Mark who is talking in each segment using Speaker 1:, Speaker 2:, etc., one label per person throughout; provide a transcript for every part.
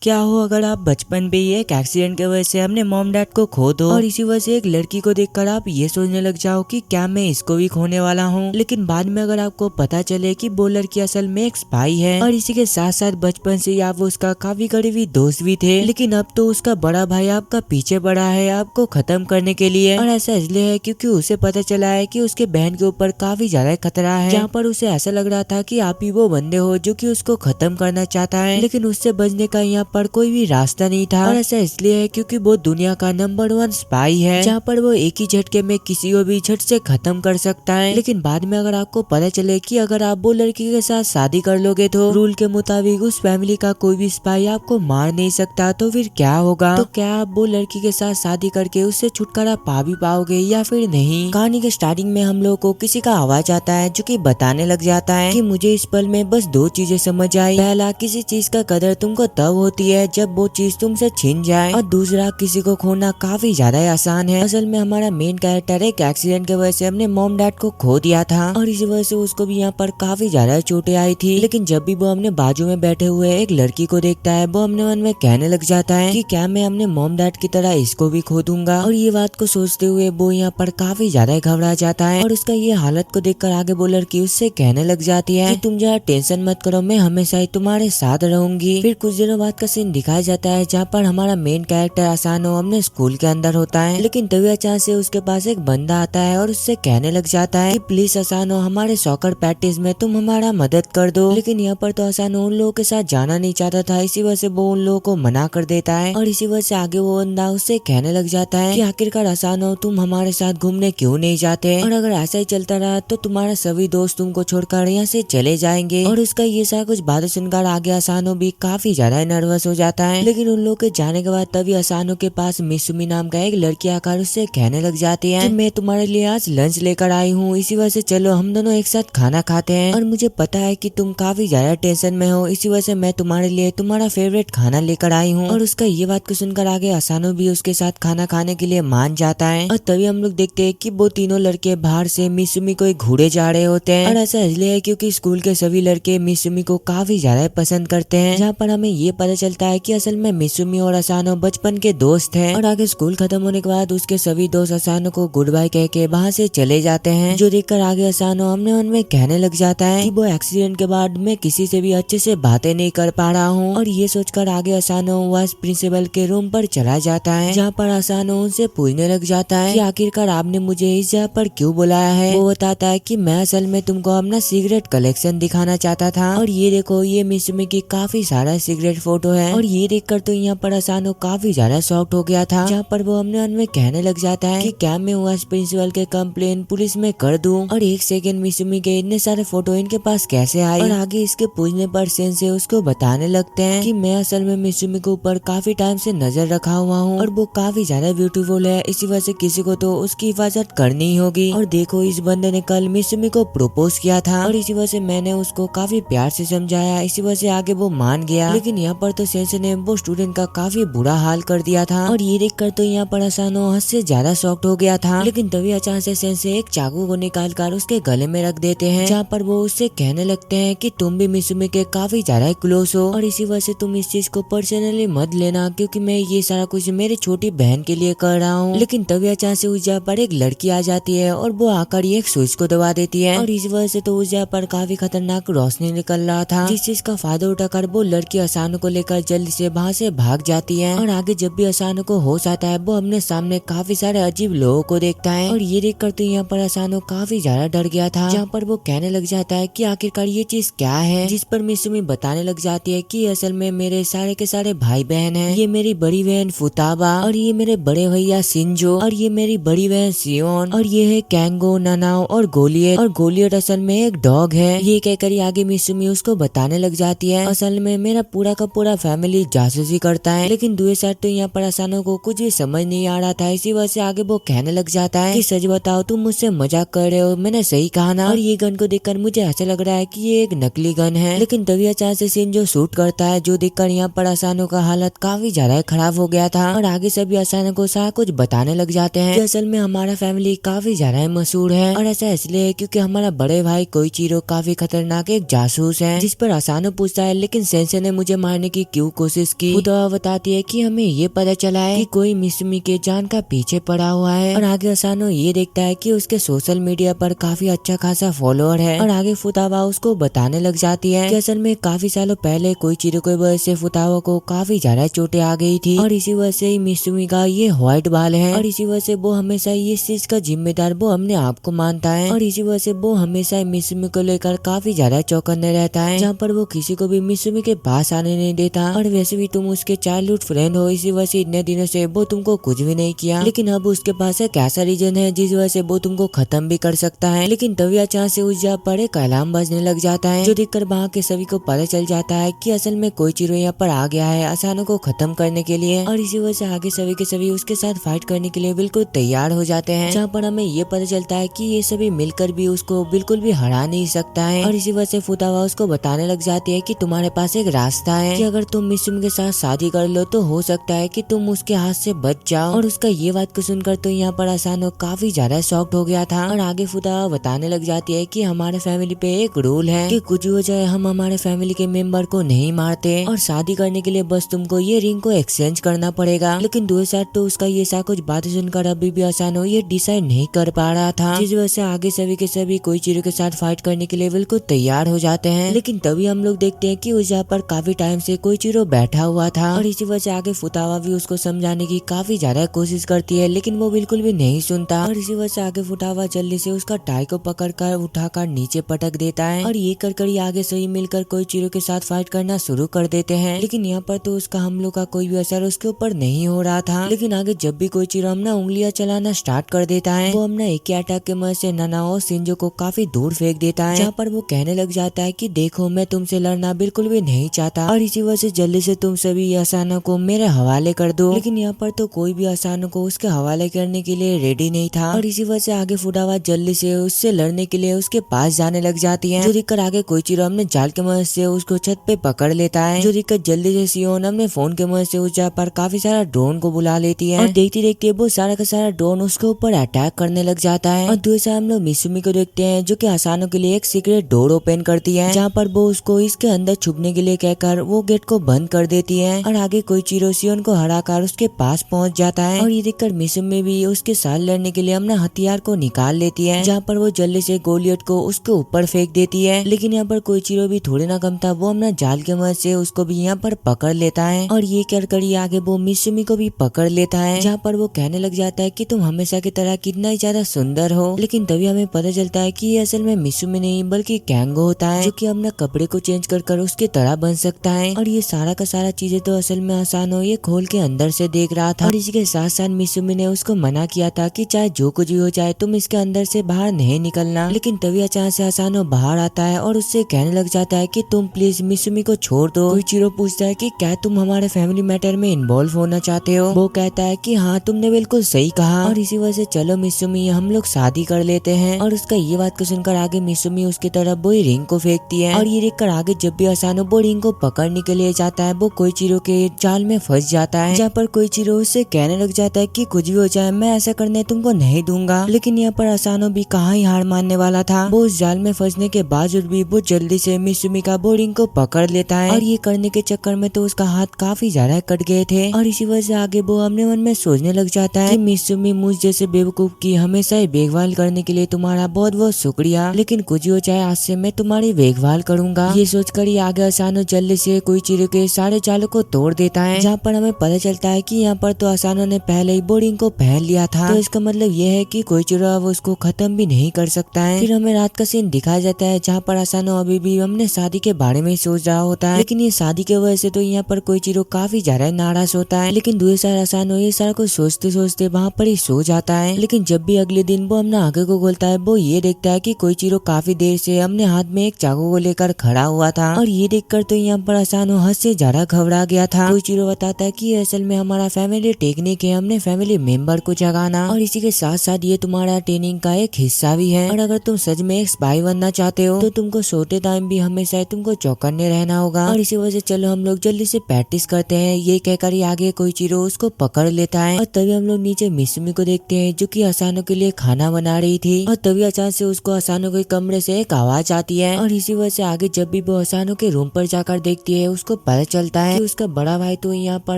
Speaker 1: क्या हो अगर आप बचपन पे ही एक एक्सीडेंट की वजह से अपने मॉम डैड को खो दो और इसी वजह से एक लड़की को देखकर आप ये सोचने लग जाओ कि क्या मैं इसको भी खोने वाला हूँ। लेकिन बाद में अगर आपको पता चले कि वो लड़की असल में एक स्पाई है और इसी के साथ साथ बचपन से ही आप उसका काफी करीबी दोस्त भी थे, लेकिन अब तो उसका बड़ा भाई आपका पीछे पड़ा है आपको खत्म करने के लिए। और ऐसा इसलिए है क्योंकि उसे पता चला है कि उसके बहन के ऊपर काफी ज्यादा खतरा है, जहाँ पर उसे ऐसा लग रहा था कि आप ही वो बंदे हो जो कि उसको खत्म करना चाहता है, लेकिन उससे बचने का यहाँ पर कोई भी रास्ता नहीं था। और ऐसा इसलिए है क्योंकि वो दुनिया का नंबर 1 स्पाई है, जहाँ पर वो एक ही झटके में किसी को भी झट से खत्म कर सकता है। लेकिन बाद में अगर आपको पता चले कि अगर आप वो लड़की के साथ शादी कर लोगे तो रूल के मुताबिक उस फैमिली का कोई भी स्पाई आपको मार नहीं सकता, तो फिर क्या होगा? तो क्या आप वो लड़की के साथ शादी करके उससे छुटकारा पा भी पाओगे या फिर नहीं? कहानी के स्टार्टिंग में हम लोग को किसी का आवाज आता है जो कि बताने लग जाता है कि मुझे इस पल में बस 2 चीजें समझ आई। पहला, किसी चीज का कदर तुमको तब होती है जब वो चीज तुमसे छिन जाए, और दूसरा, किसी को खोना काफी ज्यादा आसान है। असल में हमारा मेन कैरेक्टर एक एक्सीडेंट की वजह से अपने मॉम डैड को खो दिया था और इसी वजह से उसको भी यहाँ पर काफी ज्यादा चोटें आई थी। लेकिन जब भी वो अपने बाजू में बैठे हुए एक लड़की को देखता है, वो अपने मन में कहने लग जाता है कि क्या मैं अपने मॉम डैड की तरह इसको भी खो दूंगा। और ये बात को सोचते हुए वो यहाँ पर काफी ज्यादा घबरा जाता है और उसका ये हालत को देखकर आगे वो लड़की उससे कहने लग जाती है कि तुम जरा टेंशन मत करो, मैं हमेशा ही तुम्हारे साथ रहूंगी। फिर कुछ दिनों बाद का सीन दिखाया जाता है जहाँ पर हमारा मेन कैरेक्टर आसानो अपने स्कूल के अंदर होता है, लेकिन तभी अचानक से उसके पास एक बंदा आता है और उससे कहने लग जाता है कि प्लीज आसानो, हमारे सॉकर प्रैक्टिस में तुम हमारा मदद कर दो। लेकिन यहाँ पर तो आसानो उन लोगों के साथ जाना नहीं चाहता था, इसी वजह से वो उन लोगों को मना कर देता है और इसी वजह से आगे वो बंदा उससे कहने लग जाता है कि आखिरकार आसानो, तुम हमारे साथ घूमने क्यों नहीं जाते, और अगर ऐसा ही चलता रहा तो तुम्हारा सभी दोस्त तुमको छोड़कर यहाँ से चले जाएंगे। और उसका ये सारा कुछ बातें सुनकर आगे आसानो भी काफी ज्यादा नर्वस हो जाता है। लेकिन उन लोग के जाने के बाद तभी आसानो के पास मिसुमी नाम का एक लड़की आकर उससे कहने लग जाती है कि मैं तुम्हारे लिए आज लंच लेकर आई हूँ, इसी वजह से चलो हम दोनों एक साथ खाना खाते हैं। और मुझे पता है कि तुम काफी ज्यादा टेंशन में हो, इसी वजह से मैं तुम्हारे लिए तुम्हारा फेवरेट खाना लेकर आई हूँ। और उसका ये बात को सुनकर आगे आसानो भी उसके साथ खाना खाने के लिए मान जाता है। और तभी हम लोग देखते हैं कि वो तीनों लड़के बाहर से मिसुमी को घूरे जा रहे होते हैं। और ऐसा इसलिए है क्योंकि स्कूल के सभी लड़के मिसुमी को काफी ज्यादा पसंद करते हैं, जहाँ पर हमें ये पता चलता है कि असल में मिसुमी और आसानो बचपन के दोस्त हैं। और आगे स्कूल खत्म होने के बाद उसके सभी दोस्त आसानो को गुड बाय कह के वहाँ से चले जाते हैं, जो देखकर आगे आसानो अपने मन में कहने लग जाता है कि वो एक्सीडेंट के बाद मैं किसी से भी अच्छे से बातें नहीं कर पा रहा हूँ। और ये सोचकर आगे आसानो वाइस प्रिंसिपल के रूम पर चला जाता है, जहाँ पर आसानो उनसे पूछने लग जाता है कि आखिरकार आपने मुझे इस जगह पर क्यों बुलाया है। वो बताता है कि मैं असल में तुमको अपना सिगरेट कलेक्शन दिखाना चाहता था, और ये देखो ये मिसुमी की काफी सारा सिगरेट फोटो है। और ये देखकर तो यहाँ पर आसानो काफी ज्यादा शॉक्ड हो गया था, जहाँ पर वो अपने मन में कहने लग जाता है कि क्या मैं वाइस प्रिंसिपल के कंप्लेन पुलिस में कर दूं। और एक सेकंड, मिसुमी के इतने सारे फोटो इनके पास कैसे आए? और आगे इसके पूछने पर सेंसे उसको बताने लगते हैं कि मैं असल में मिसुमी के ऊपर काफी टाइम से नजर रखा हुआ हूँ और वो काफी ज्यादा ब्यूटीफुल है, इसी वजह से किसी को तो उसकी हिफाजत करनी ही होगी। और देखो इस बंदे ने कल मिसुमी को प्रपोज किया था और इसी वजह से मैंने उसको काफी प्यार से समझाया, इसी वजह से आगे वो मान गया। लेकिन यहाँ पर तो सेंसे ने वो स्टूडेंट का काफी बुरा हाल कर दिया था, और ये देखकर तो यहाँ पर आसानो हद से ज्यादा शॉक्ड हो गया था। लेकिन तभी अचानक से सेंसे एक चाकू को निकाल कर उसके गले में रख देते हैं, जहाँ पर वो उससे कहने लगते हैं कि तुम भी मिसुमी के काफी ज्यादा क्लोज हो, और इसी वजह से तुम इस चीज को पर्सनली मत लेना, क्योंकि मैं ये सारा कुछ मेरी छोटी बहन के लिए कर रहा हूँ। लेकिन तभी अचानक से उस जगह पर एक लड़की आ जाती है और वो आकर एक स्विच को दबा देती है, और इस वजह से तो उस जगह पर काफी खतरनाक रोशनी निकल रहा था, जिस चीज का फायदा उठाकर वो लड़की आसानो को लेकर जल्दी से वहाँ से भाग जाती है। और आगे जब भी आसानो को होश आता है वो अपने सामने काफी सारे अजीब लोगों को देखता है, और ये देखकर तो यहाँ पर आसानो काफी ज्यादा डर गया था, जहाँ पर वो कहने लग जाता है कि आखिरकार ये चीज क्या है। जिस पर मिसुमी बताने लग जाती है कि असल में मेरे सारे के सारे भाई बहन हैं, ये मेरी बड़ी बहन फुताबा, और ये मेरे बड़े भैया शिंजो, और ये मेरी बड़ी बहन सियोन, और ये है कैंगो, ननाओ और गोलियट, और गोलियट असल में एक डॉग है। ये कहकर आगे मिसुमी उसको बताने लग जाती है असल में मेरा पूरा का पूरा फैमिली जासूसी करता है। लेकिन दूसरे साइड तो यहाँ पर आसानो को कुछ भी समझ नहीं आ रहा था, इसी वजह से आगे वो कहने लग जाता है कि सच बताओ तुम मुझसे मजाक कर रहे हो, मैंने सही कहा ना? और ये गन को देखकर मुझे ऐसा लग रहा है कि ये एक नकली गन है। लेकिन तभी अचानक से शिंजो शूट करता है, जो देखकर यहाँ पर आसानो का हालत काफी ज्यादा खराब हो गया था, और आगे सभी आसानो को सारा कुछ बताने लग जाते हैं कि असल में हमारा फैमिली काफी ज्यादा मशहूर है, और ऐसा इसलिए है क्योंकि हमारा बड़े भाई कोइचिरो काफी खतरनाक एक जासूस है। जिस पर आसानो पूछता है लेकिन सेंसे ने मुझे मारने की क्यों कोशिश की। फुतावा बताती है कि हमें ये पता चला है कि कोई मिसुमी के जान का पीछे पड़ा हुआ है। और आगे असानो ये देखता है कि उसके सोशल मीडिया पर काफी अच्छा खासा फॉलोअर है। और आगे फुतावा उसको बताने लग जाती है कि असल में काफी सालों पहले कोइचिरो की वजह से फुतावा को काफी ज्यादा चोटें आ गई थी और इसी वजह से मिसुमी का ये व्हाइट बाल है और इसी वजह से वो हमेशा ये चीज का जिम्मेदार वो अपने आप को मानता है। और इसी वजह से वो हमेशा मिसुमी को लेकर काफी ज्यादा चौकन्ने रहता है, जहाँ पर वो किसी को भी मिसुमी के पास आने नहीं देता। और वैसे भी तुम उसके चाइल्डहुड फ्रेंड हो, इसी वजह से इतने दिनों से वो तुमको कुछ भी नहीं किया, लेकिन अब उसके पास एक ऐसा रीजन है जिस वजह से वो तुमको खत्म भी कर सकता है। लेकिन तभी अचानक से उस जगह पर एक अलार्म बजने लग जाता है, जो देखकर वहाँ के सभी को पता चल जाता है कि असल में कोइचिरो यहाँ पर आ गया है असानो को खत्म करने के लिए। और इसी वजह से आगे सभी के सभी उसके साथ फाइट करने के लिए बिल्कुल तैयार हो जाते हैं, जहाँ पर हमें ये पता चलता है कि ये सभी मिलकर भी उसको बिल्कुल भी हरा नहीं सकता है। और इसी वजह से फुतावा उसको बताने लग जाती है कि तुम्हारे पास एक रास्ता है कि अगर तुम मिसुमी के साथ शादी कर लो तो हो सकता है कि तुम उसके हाथ से बच जाओ। और उसका ये बात को सुनकर तो यहाँ पर असानो काफी ज्यादा शॉक्ड हो गया था। और आगे फुतावा बताने लग जाती है कि हमारे फैमिली पे एक रूल है कि कुछ हो जाए हम हमारे फैमिली के मेंबर को नहीं मारते और शादी करने के लिए बस तुमको ये रिंग को एक्सचेंज करना पड़ेगा। लेकिन दूसरे साथ तो उसका ये सा कुछ बातें सुनकर अभी भी असानो ये डिसाइड नहीं कर पा रहा था, जिस वजह से आगे सभी के सभी कोइचिरो के साथ फाइट करने के लिए बिल्कुल तैयार हो जाते हैं। लेकिन तभी हम लोग देखते हैं कि उस जगह पर काफी टाइम से कोइचिरो बैठा हुआ था और इसी वजह से आगे फुतावा भी उसको समझाने की काफी ज्यादा कोशिश करती है, लेकिन वो बिल्कुल भी नहीं सुनता। और इसी वजह से आगे फुतावा जल्दी से उसका टाई को पकड़कर उठाकर नीचे पटक देता है और ये कर आगे सही मिलकर कोइचिरो के साथ फाइट करना शुरू कर देते हैं। लेकिन यहाँ पर तो उसका हम लोग का कोई भी असर उसके ऊपर नहीं हो रहा था। लेकिन आगे जब भी कोइचिरो अपना उंगलियां चलाना स्टार्ट कर देता है, वो अपना एक अटैक के मदद से नानाओ शिंजो को काफी दूर फेंक देता है, जहाँ पर वो कहने लग जाता है कि देखो मैं तुमसे लड़ना बिल्कुल भी नहीं चाहता और इसी वजह से जल्दी से तुम सभी असानो को मेरे हवाले कर दो। लेकिन यहाँ पर तो कोई भी असानो को उसके हवाले करने के लिए रेडी नहीं था और इसी वजह से आगे फुतावा जल्दी से उससे लड़ने के लिए उसके पास जाने लग जाती है, जो देखकर आगे कोइचिरो अपने जाल के मदद से उसको छत पे पकड़ लेता है, जो देखकर जल्दी से सियोन अपने फोन के मदद से उस जगह पर काफी सारा ड्रोन को बुला लेती है और देखते देखते वो सारा का सारा ड्रोन उसके ऊपर अटैक करने लग जाता है। और दूसरा हम लोग मिसुमी को देखते हैं जो कि असानो के लिए एक सीक्रेट डोर ओपन करती है, जहाँ पर वो उसको इसके अंदर छुपने के लिए कहकर वो गेट को बंद कर देती है। और आगे कोइचिरो सियोन को हराकर उसके पास पहुंच जाता है और ये देखकर मिसुमी भी उसके साथ लड़ने के लिए अपना हथियार को निकाल लेती है, जहाँ पर वो जल्दी से गोलियट को उसके ऊपर फेंक देती है। लेकिन यहाँ पर कोइचिरो भी थोड़ी ना कम था, वो अपना जाल के मदद से उसको भी यहाँ पर पकड़ लेता है और ये कर आगे वो मिसुमी को भी पकड़ लेता है, जहाँ पर वो कहने लग जाता है कि तुम हमेशा की तरह कितना ही ज्यादा सुंदर हो। लेकिन तभी हमें पता चलता है कि ये असल में मिसुमी नहीं बल्कि कैंगो होता है, जो कि अपना कपड़े को चेंज कर उसके तरह बन सकता है। और ये सारा का सारा चीजें तो असल में असानो ये खोल के अंदर से देख रहा था और इसी के साथ साथ मिसुमी ने उसको मना किया था कि चाहे जो कुछ भी हो जाए तुम इसके अंदर से बाहर नहीं निकलना। लेकिन तभी अचानक से असानो बाहर आता है और उससे कहने लग जाता है कि तुम प्लीज मिसुमी को छोड़ दो। कोइचिरो पूछता है कि क्या तुम हमारे फैमिली मैटर में इन्वॉल्व होना चाहते हो? वो कहता है कि हाँ तुमने बिल्कुल सही कहा और इसी वजह से चलो मिसुमी हम लोग शादी कर लेते हैं। और उसका ये बात को सुनकर आगे मिसुमी उसकी तरफ वो रिंग को फेंकती है और ये देखकर आगे जब भी असानो वो रिंग को पकड़ने के लिए जाता है वो कोइचिरो के जाल में फंस जाता है, जहाँ पर कोइचिरो उससे कहने लग जाता है कि कुछ भी हो जाए मैं ऐसा करने तुमको नहीं दूंगा। लेकिन यहाँ पर असानो भी कहाँ ही हार मानने वाला था, वो उस जाल में फंसने के बावजूद भी वो जल्दी से मिसुमी का वो रिंग को पकड़ लेता है और ये करने के चक्कर में तो उसका हाथ काफी ज्यादा कट गए थे। और इसी वजह से आगे वो अपने मन में सोचने लग जाता है कि मिसुमी मुझ जैसे बेवकूफ की हमेशा ही देखभाल करने के लिए तुम्हारा बहुत बहुत शुक्रिया, लेकिन कुछ हो जाए आज से मैं तुम्हारी देखभाल करूंगा। ये सोचकर ही आगे असानो जल्दी से कोइचिरो के सारे जालों को तोड़ देता है, जहाँ पर हमें पता चलता है कि यहाँ पर तो असानो ने पहले ही बोर्डिंग को पहन लिया था, तो इसका मतलब ये है कि कोइचिरो अब उसको खत्म भी नहीं कर सकता है। फिर हमें रात का सीन दिखाया जाता है जहाँ पर असानो अभी भी हमने शादी के बारे में सोच रहा होता है, लेकिन ये शादी की वजह से तो यहाँ पर कोइचिरो काफी ज्यादा नाराज होता है। लेकिन दूसरे साइड असानो ये सारा कुछ सोचते सोचते वहाँ पर ही सो जाता है। लेकिन जब भी अगले दिन वो अपना आगे को खोलता है वो ये देखता है कि कोइचिरो काफी देर से अपने हाथ में एक चाकू को लेकर खड़ा हुआ था और ये देखकर तो यहाँ पर असानो हद से ज्यादा घबरा गया था। कोइचिरो बताता है कि असल में हमारा फैमिली टेक्निक है हमने फैमिली मेंबर को जगाना और इसी के साथ साथ ये तुम्हारा ट्रेनिंग का एक हिस्सा भी है और अगर तुम सच में एक स्पाई बनना चाहते हो तो तुमको सोते टाइम भी हमेशा तुमको चौकन्ने रहना होगा और इसी वजह से चलो हम लोग जल्दी से प्रैक्टिस करते हैं। ये कहकर ही आगे कोइचिरो उसको पकड़ लेता है और तभी हम लोग नीचे मिसुमी को देखते हैं जो कि असानो के लिए खाना बना रही थी और तभी अचानक से उसको असानो के कमरे से एक आवाज आती है और इसी वजह से आगे जब भी वो असानो के रूम पर जाकर देखती है उसको पता चलता है कि उसका बड़ा भाई तो यहाँ पर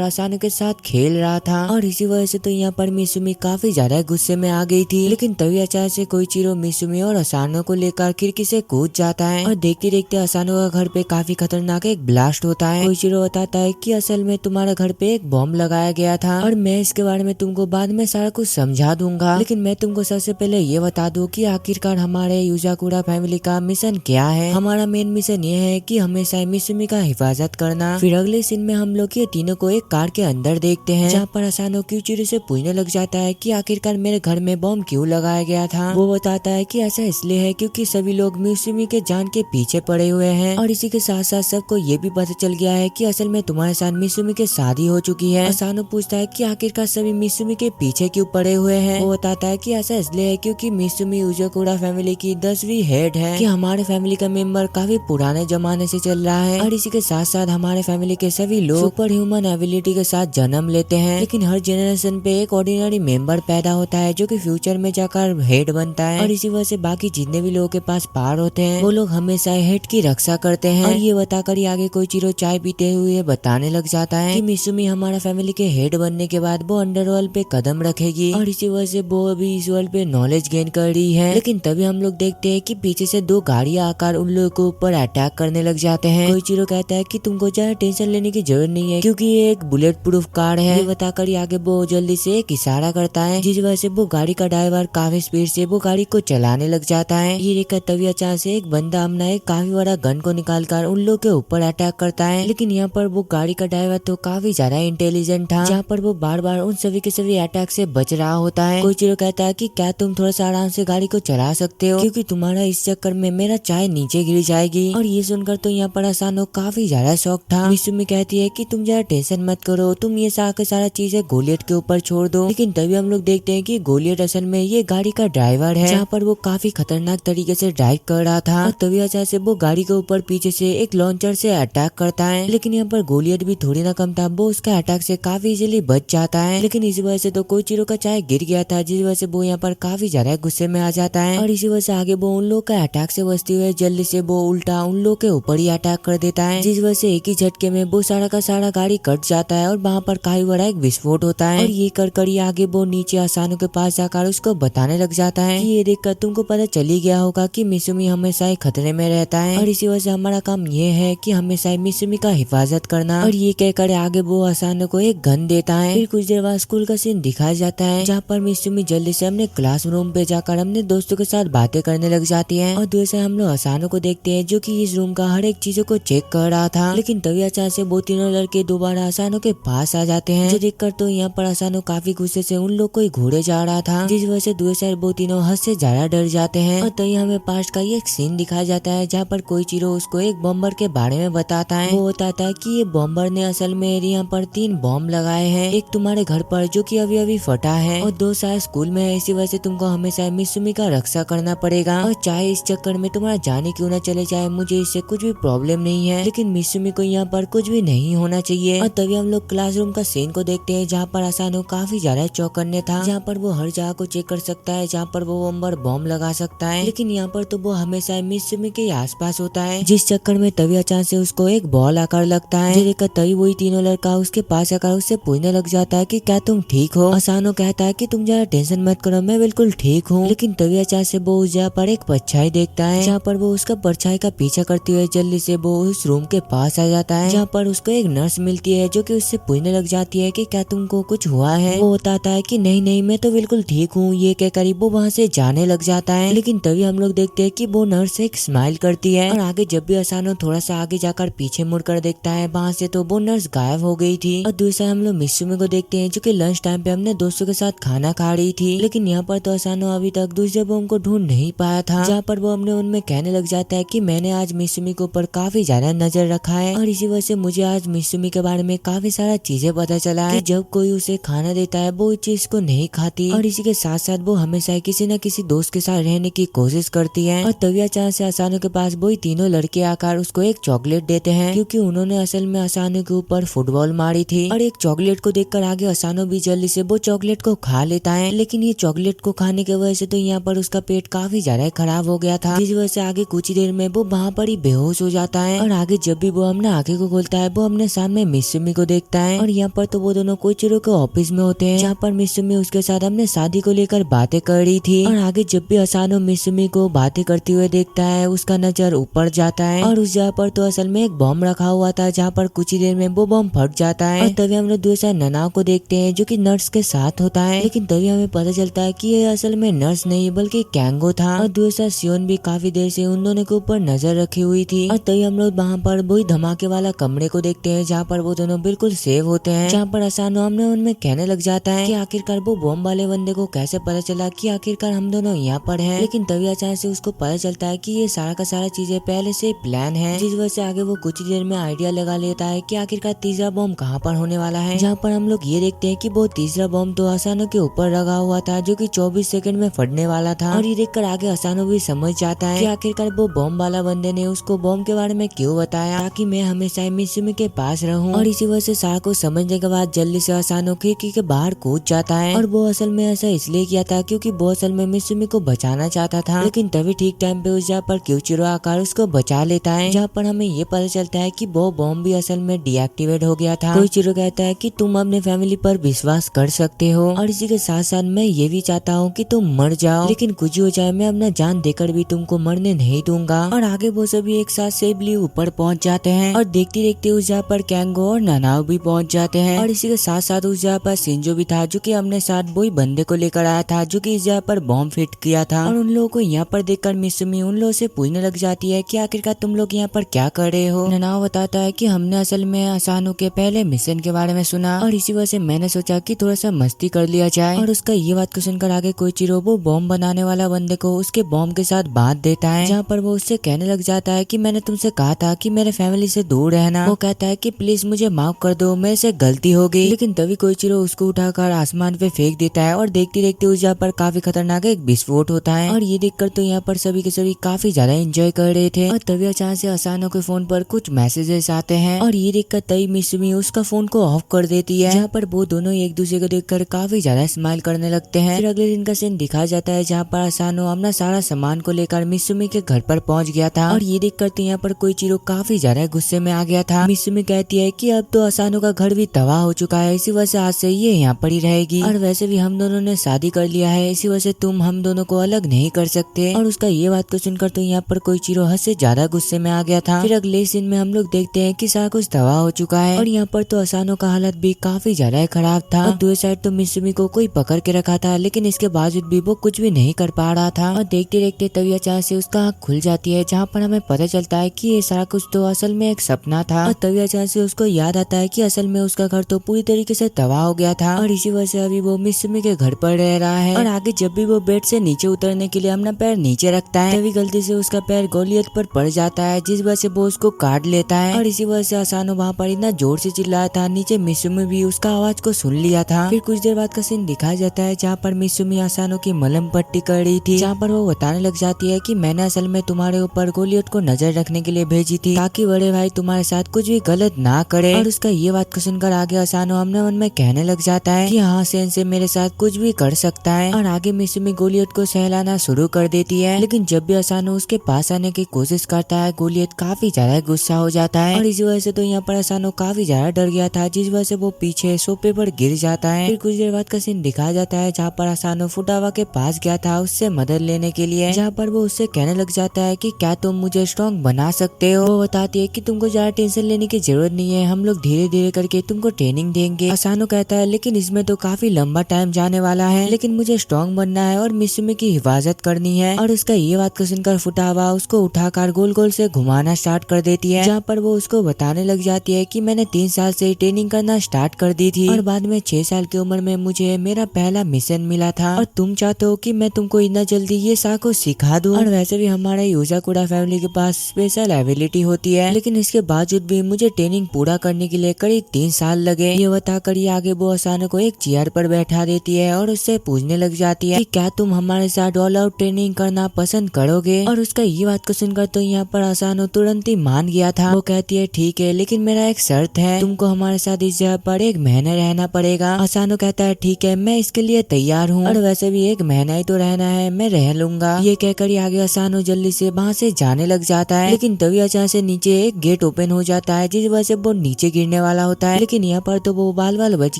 Speaker 1: असानो के साथ खेल रहा था और इसी वजह से तो यहाँ पर मिसुमी काफी ज्यादा गुस्से में आ गई थी। लेकिन तभी अचानक से कोइचिरो मिसुमी और असानो को लेकर खिड़की से कूद जाता है और देखते देखते असानो का घर पे काफी खतरनाक एक ब्लास्ट होता है। कोइचिरो बताता है कि असल में तुम्हारे घर पे एक बॉम्ब लगाया गया था और मैं इसके बारे में तुमको बाद में सारा कुछ समझा दूंगा, लेकिन मैं तुमको सबसे पहले ये बता दूं कि आखिरकार हमारे युजाकुरा फैमिली का मिशन क्या है। हमारा मेन मिशन ये है कि हमेशा मिसुमी का हिफाजत करना। फिर अगले सीन में हम लोग ये तीनों को एक कार के अंदर देखते हैं जहाँ पर असानो कोइचिरो से पूछने लग जाता है कि आखिरकार मेरे घर में बॉम्ब क्यों लगाया गया था। वो बताता है कि ऐसा इसलिए है क्योंकि सभी लोग मिसुमी के जान के पीछे पड़े हुए हैं और इसी के साथ साथ सबको ये भी पता चल गया है कि असल में तुम्हारे साथ मिसुमी के शादी हो चुकी है। असानो पूछता है कि आखिरकार सभी मिसुमी के पीछे क्यों पड़े हुए हैं। वो बताता है कि ऐसा इसलिए है क्योंकि मिसुमी युजाकुरा फैमिली की 10वीं हेड है, कि हमारे फैमिली का मेंबर काफी पुराने जमाने से चल रहा है और इसी के साथ साथ हमारे फैमिली के सभी लोग सुपर ह्यूमन एबिलिटी के साथ जन्म लेते हैं, लेकिन हर जनरेशन पे एक ऑर्डिनरी मेंबर पैदा होता है जो कि फ्यूचर में जाकर हेड बनता है और इसी वजह से बाकी जितने भी लोगों के पास पावर होते हैं वो लोग हमेशा हेड की रक्षा करते हैं। और ये बताकर ही आगे कोइचिरो चाय पीते हुए बताने लग जाता है कि मिसुमी हमारा फैमिली के हेड बनने के बाद वो अंडरवर्ल्ड पे कदम रखेगी और इसी वजह से वो अभी इस वर्ल्ड पे नॉलेज गेन कर रही है। लेकिन तभी हम लोग देखते हैं कि पीछे से 2 गाड़ियां आकर उन लोगों के ऊपर अटैक करने लग जाते हैं। कोइचिरो कहता है कि तुमको ज्यादा टेंशन लेने की जरूरत नहीं है क्योंकि ये एक बुलेट प्रूफ कार है। ये बताकर ही आगे वो जल्दी से एक इशारा करता है जिस वजह से वो गाड़ी का ड्राइवर काफी स्पीड से वो गाड़ी को चलाने लग जाता है। ये देखकर तभी अचानक से एक बंदा अपना एक काफी बड़ा गन को निकालकर उन लोग के ऊपर अटैक करता है। लेकिन यहाँ पर वो गाड़ी का ड्राइवर तो काफी ज्यादा इंटेलिजेंट था जहाँ पर वो बार बार उन सभी के सभी अटैक से बच रहा होता है। कोइचिरो कहता है कि क्या तुम थोड़ा सा आराम से गाड़ी को चला सकते हो क्योंकि तुम्हारा इस चक्कर में मेरा चाय नीचे गिर जाएगी। और ये सुनकर तो यहाँ पर असानो काफी ज्यादा शौक था। मिसुमी कहती है कि तुम ज्यादा टेंशन मत करो, तुम ये सारा चीजें गोलियत के ऊपर छोड़ दो। लेकिन तभी हम लोग देखते हैं कि गोलियत असल में ये गाड़ी का ड्राइवर है जहाँ पर वो काफी खतरनाक तरीके से ड्राइव कर रहा था और तभी अचानक से वो गाड़ी के ऊपर पीछे से एक लॉन्चर से अटैक करता है। लेकिन यहाँ पर गोलियत भी थोड़ी ना कम था, वो उसका अटैक से काफी इजीली बच जाता है। लेकिन इसी वजह से तो कोइचिरो का चाय गिर गया था जिस वजह से वो यहाँ पर काफी ज्यादा गुस्से में आ जाता है और इसी वजह से आगे वो उन लोग का अटैक से बचते हुए जल्दी से वो उल्टा उन लोग के ऊपर ही अटैक कर देता है जिस वजह से एक ही झटके में वो सारा का सारा गाड़ी कट जाता है और वहाँ पर काफी बड़ा एक विस्फोट होता है। और ये कर ही आगे वो नीचे असानो के पास जाकर उसको बताने लग जाता है कि ये देखकर तुमको पता चल ही गया होगा कि मिसुमी हमेशा ही खतरे में रहता है और इसी वजह से हमारा काम ये है कि हमेशा मिसुमी का हिफाजत करना। और ये कहकर आगे वो असानो को एक गन देता है। फिर कुछ देर बाद स्कूल का सीन दिखाया जाता है जहाँ पर मिसुमी जल्दी से अपने क्लासरूम पे जाकर अपने दोस्तों के साथ बातें करने लग जाती है और दूसरे हम लोग असानो को देखते हैं जो कि इस रूम का हर एक चीजों को चेक कर रहा था। लेकिन तभी अचानक से वो तीनों लड़के दोबारा असानो के पास आ जाते हैं जो देखकर तो यहाँ पर असानो काफी गुस्से से उन लोग को ही घूरे जा रहा था जिस वजह से दूसरे वो तीनों हद से ज्यादा डर जाते हैं। और तभी हमें पास्ट का ये एक सीन दिखाया जाता है जहाँ पर कोइचिरो उसको एक बॉम्बर के बारे में बताता है। वो बताता है कि ये बॉम्बर ने असल में यहाँ पर 3 बॉम्ब लगाए हैं, एक तुम्हारे घर पर जो कि अभी अभी फटा है और 2 शायद स्कूल में है। इसी वजह से तुमको हमेशा मिसुमी का रक्षा करना पड़ेगा और चाहे इस चक्कर में तुम्हारा जाने क्यों ना चले जाए, मुझे इससे कुछ भी प्रॉब्लम नहीं है, लेकिन मिसुमी को यहाँ पर कुछ भी नहीं होना चाहिए। और तभी हम लोग क्लासरूम का सीन को देखते हैं जहाँ पर असानो काफी ज्यादा चौकन्ने था, जहाँ पर वो हर जगह को चेक कर सकता है जहाँ पर वो बॉम्बर बॉम्ब लगा सकता है, लेकिन यहाँ पर तो वो हमेशा मिसुमी के आसपास होता है, जिस चक्कर में तभी अचानक से उसको एक बॉल आकर लगता है। जो देखकर तभी वही तीनों लड़का उसके पास आकर उससे पूछने लग जाता है कि क्या तुम ठीक हो। असानो कहता है कि तुम ज्यादा टेंशन मत करो, मैं बिल्कुल ठीक हूँ। लेकिन तभी अचानक से वो उस जगह पर एक परछाई देखता है जहाँ पर वो उसका परछाई का पीछा करते हुए जल्दी से वो उस रूम के पास आ जाता है जहाँ पर उसको एक नर्स मिलती है जो कि उससे पूछने लग जाती है कि क्या तुमको कुछ हुआ है। वो बताता है कि नहीं नहीं मैं तो बिल्कुल ठीक हूँ। ये कहकर वो वहाँ से जाने लग जाता है। लेकिन तभी हम लोग देखते हैं कि वो नर्स एक स्माइल करती है और आगे जब भी असानो थोड़ा सा आगे जाकर पीछे मुड़कर देखता है वहाँ से तो वो नर्स गायब हो गई थी। और दूसरा हम लोग मिसुमी को देखते हैं जो कि लंच टाइम पे अपने दोस्तों के साथ खाना खा रही थी, लेकिन यहाँ पर तो असानो अभी तक दूसरे बॉम्ब को ढूंढ नहीं पाया था, जहाँ पर वो अपने उनमें कहने लग जाता है कि मैंने आज मिसुमी के ऊपर काफी ज्यादा नजर रखा है और इसी वजह से मुझे आज मिसुमी के बारे में काफी सारा चीजें पता चला है कि जब कोई उसे खाना देता है वो इस चीज को नहीं खाती और इसी के साथ साथ वो हमेशा किसी न किसी दोस्त के साथ रहने की कोशिश करती है। और तभी अचानक से असानो के पास वही तीनों लड़के आकर उसको एक चॉकलेट देते हैं क्योंकि उन्होंने असल में असानो के ऊपर फुटबॉल मारी थी। और एक चॉकलेट को देखकर आगे असानो भी जल्दी से वो चॉकलेट को खा लेता है, लेकिन ये चॉकलेट को खाने की वजह से तो यहाँ पर उसका पेट काफी ज्यादा खराब हो गया था, जिस वजह से आगे कुछ ही देर में वो वहाँ पर ही बेहोश हो जाता है। और आगे जब भी वो अपना आंखें को खोलता है वो अपने सामने मिसुमी को देखता है और यहाँ पर तो वो दोनों कोइचिरो के ऑफिस में होते हैं, जहाँ पर मिसुमी उसके साथ अपने शादी को लेकर बातें कर रही थी। और आगे जब भी असानो मिसुमी को बातें करते हुए देखता है उसका नजर ऊपर जाता है और उस जगह पर तो असल में एक बॉम्ब रखा हुआ था, जहाँ पर कुछ ही देर में वो बॉम्ब फट जाता है। और तभी हम लोग दूसरा ननाओ को देखते हैं जो कि नर्स के साथ होता है, लेकिन तभी हमें पता चलता है कि ये असल में नर्स नहीं बल्कि कैंगो था। और दूसरा सियोन भी काफी देर से उन दोनों के ऊपर नजर रखी हुई थी। और तभी हम लोग वहाँ पर वही धमाके वाला कमरे को देखते हैं जहाँ पर वो दोनों बिल्कुल सेव होते हैं, जहाँ पर असानो हमने उनमें कहने लग जाता है कि आखिरकार वो बॉम्ब वाले बंदे को कैसे पता चला कि आखिरकार हम दोनों यहाँ पर हैं। लेकिन तभी अचानक से उसको पता चलता है कि ये सारा का सारा चीजें पहले से प्लान है, जिस वजह से आगे वो कुछ ही देर में आइडिया लगा लेता है कि आखिरकार तीसरा बॉम्ब कहाँ पर होने वाला है। जहाँ पर हम लोग ये देखते हैं कि वो तीसरा बॉम्ब तो असानो के ऊपर लगा हुआ था जो कि 24 सेकंड में फटने वाला था। और ये देखकर आगे असानो भी समझ जाता है कि आखिरकार वो बॉम्ब वाला बंदे ने उसको बॉम्ब के बारे में क्यों बताया, ताकि मैं हमेशा मिसुमी के पास रहूं। और इसी वजह से सारा को समझने के बाद जल्दी से असानो खिड़की के बाहर कूद जाता है। और वो असल में ऐसा इसलिए किया था क्योंकि वो असल में मिसुमी को बचाना चाहता था, लेकिन तभी ठीक टाइम पे उस जगह पर क्यूचिरो आकर उसको बचा लेता है, जहाँ पर हमें ये पता चलता है कि वो बॉम्ब भी असल में डीएक्टिवेट हो गया था। क्यूचिरो कहता है कि तुम अपने फैमिली पर विश्वास कर सकते हो और इसी के साथ साथ मैं ये भी चाहता हूँ कि तुम मर जाओ, लेकिन कुछ हो जाए मैं अपना जान देकर भी तुमको मरने नहीं दूंगा। और आगे वो सभी एक साथ सेफली ऊपर पहुँच जाते हैं और देखते देखते उस जगह पर कैंगो और ननाओ भी पहुँच जाते हैं। और इसी के साथ साथ उस जगह पर शिंजो भी था जो कि अपने साथ वही बंदे को लेकर आया था जो कि इस जगह पर बॉम्ब फिट किया था। और उन लोगों को यहाँ पर देखकर मिसुमी उन लोगों से पूछने लग जाती है कि आखिरकार तुम लोग यहाँ पर क्या कर रहे हो। ननाओ बताता है कि हमने असल में असानो के पहले मिशन के बारे में सुना और इसी वजह से मैंने सोचा कि थोड़ा सा मस्ती कर लिया जाए। और उसका ये बात को सुनकर आगे कोइचिरो वो बॉम्ब बनाने वाला बंदे को उसके बॉम्ब के साथ बांध देता है, जहाँ पर वो उससे कहने लग जाता है कि मैंने तुमसे कहा था कि मेरे फैमिली से दूर रहना। वो कहता है कि प्लीज मुझे माफ कर दो, मेरे से गलती हो गई। लेकिन तभी कोइचिरो उसको उठाकर आसमान पे फेंक देता है और देखते देखते उस जगह पर काफी खतरनाक एक विस्फोट होता है। और ये देखकर तो यहाँ पर सभी के सभी काफी ज्यादा एंजॉय कर रहे थे। और तभी अचानक से असानो के फोन पर कुछ मैसेजेस आते हैं और ये देखकर तभी मिसुमी उसका फोन को ऑफ कर देती है, जहाँ पर वो दोनों एक दूसरे को देखकर काफी ज्यादा स्माइल करने लगते हैं। फिर अगले दिन का सीन दिखाया जाता है जहाँ पर असानो अपना सारा सामान को लेकर मिसुमी के घर पर पहुँच गया था। और ये देखकर तो यहाँ पर कोइचिरो काफी ज्यादा गुस्से में आ गया था। मिसुमी कहती है कि अब तो असानो का घर भी तबाह हो चुका है, इसी वजह से आज से ये यहाँ पर ही रहेगी और वैसे भी हम दोनों ने शादी कर लिया है, इसी वजह से तुम हम दोनों को अलग नहीं कर सकते। और उसका ये बात को सुनकर तो यहाँ पर कोइचिरो हद से ज्यादा गुस्से में आ गया था। फिर अगले सीन में हम लोग देखते हैं कि सारा कुछ तबाह हो चुका है और यहाँ पर तो असानो का हालत भी काफी ज्यादा खराब था। और दूसरी साइड तो मिसुमी को कोई पकड़ के रखा था, लेकिन इसके बावजूद भी वो कुछ भी नहीं कर पा रहा था। और देखते देखते तभी अचानक से उसका आँख खुल जाती है, जहाँ पर हमें पता चलता है कि ये सारा कुछ तो असल में एक सपना था। और तभी अचानक से उसको याद आता है कि असल में उसका घर तो पूरी तरीके से तबाह हो गया था और इसी वजह से अभी वो मिसुमी के घर पर रह रहा है। और आगे जब भी वो बेड से नीचे उतरने के लिए अपना पैर नीचे रखता है, तभी गलती से उसका पैर गोलियत पर पड़ जाता है, जिस वजह से वो उसको काट लेता है। और इसी वजह से असानो वहाँ पर इतना जोर से चिल्लाया था, नीचे मिसुमी भी उसका आवाज को सुन लिया था। फिर कुछ देर बाद का सीन दिखाया जाता है जहाँ पर मिसुमी असानो की मलहम पट्टी कर रही थी, जहाँ पर वो बताने लग जाती है कि मैंने असल में तुम्हारे ऊपर गोलियत को नजर रखने के लिए भेजी थी, ताकि बड़े भाई तुम्हारे साथ कुछ भी गलत ना करे। और उसका ये बात को सुनकर आगे असानो अपने मन में कहने लग जाता है कि हाँ सेन से मेरे साथ कुछ भी कर सकता है। और आगे मिसुमी गोलियत को सहलाना शुरू कर देती है, लेकिन जब भी असानो उसके पास आने की कोशिश करता है गोलियत काफी ज्यादा गुस्सा हो जाता है। और इसी वजह से तो यहाँ पर असानो काफी ज्यादा डर गया था, जिस वजह से वो पीछे सोफे पर गिर जाता है। फिर कुछ देर बाद का सीन दिखाया जाता है जहाँ पर असानो फुटावा के पास गया था उससे मदद लेने के लिए, जहाँ पर वो उससे कहने लग जाता है कि क्या तुम मुझे स्ट्रॉन्ग बना सकते हो। वो बताती है कि तुमको ज्यादा टेंशन लेने की जरूरत नहीं है, हम लोग धीरे धीरे करके तुमको ट्रेनिंग देंगे। असानो कहता है लेकिन इसमें तो काफी लंबा टाइम जाने वाला है, लेकिन मुझे स्ट्रॉन्ग बनना है और मिसुमी की हिफाजत करनी है। और उसका ये बात को सुनकर फुटावा उसको उठाकर गोल गोल से घुमाना स्टार्ट कर देती है, जहाँ पर वो उसको बताने लग जाती है कि मैंने 3 साल से ट्रेनिंग करना स्टार्ट कर दी थी और बाद में 6 साल की उम्र में मुझे मेरा पहला मिशन मिला था और तुम चाहते हो कि मैं तुमको इतना जल्दी ये साको सिखा दूं। और वैसे भी हमारे यूजाकुडा फैमिली के पास स्पेशल एबिलिटी होती है, लेकिन इसके बावजूद भी मुझे ट्रेनिंग पूरा करने के लिए करीब 3 साल लगे। ये बताकर ये आगे वो असानो को एक चेयर पर बैठा देती है और उससे पूछने लग जाती है कि क्या तुम हमारे साथ ऑल आउट ट्रेनिंग करना पसंद करोगे। और उसका ये बात को सुनकर तो यहाँ पर असानो तुरंत ही मान गया था। वो कहती है ठीक है, लेकिन मेरा एक शर्त है, तुमको हमारे साथ इस जगह पर 1 महीना रहना पड़ेगा। असानो कहता है ठीक है, मैं इसके लिए तैयार हूँ और वैसे भी 1 महीना ही तो रहना है, मैं रह लूंगा। ये कहकर आगे असानो जल्दी से वहाँ से जाने लग जाता है, लेकिन तभी अचानक से नीचे एक गेट गेट ओपन हो जाता है जिस वजह से वो नीचे गिरने वाला होता है। लेकिन यहाँ पर तो वो बाल बच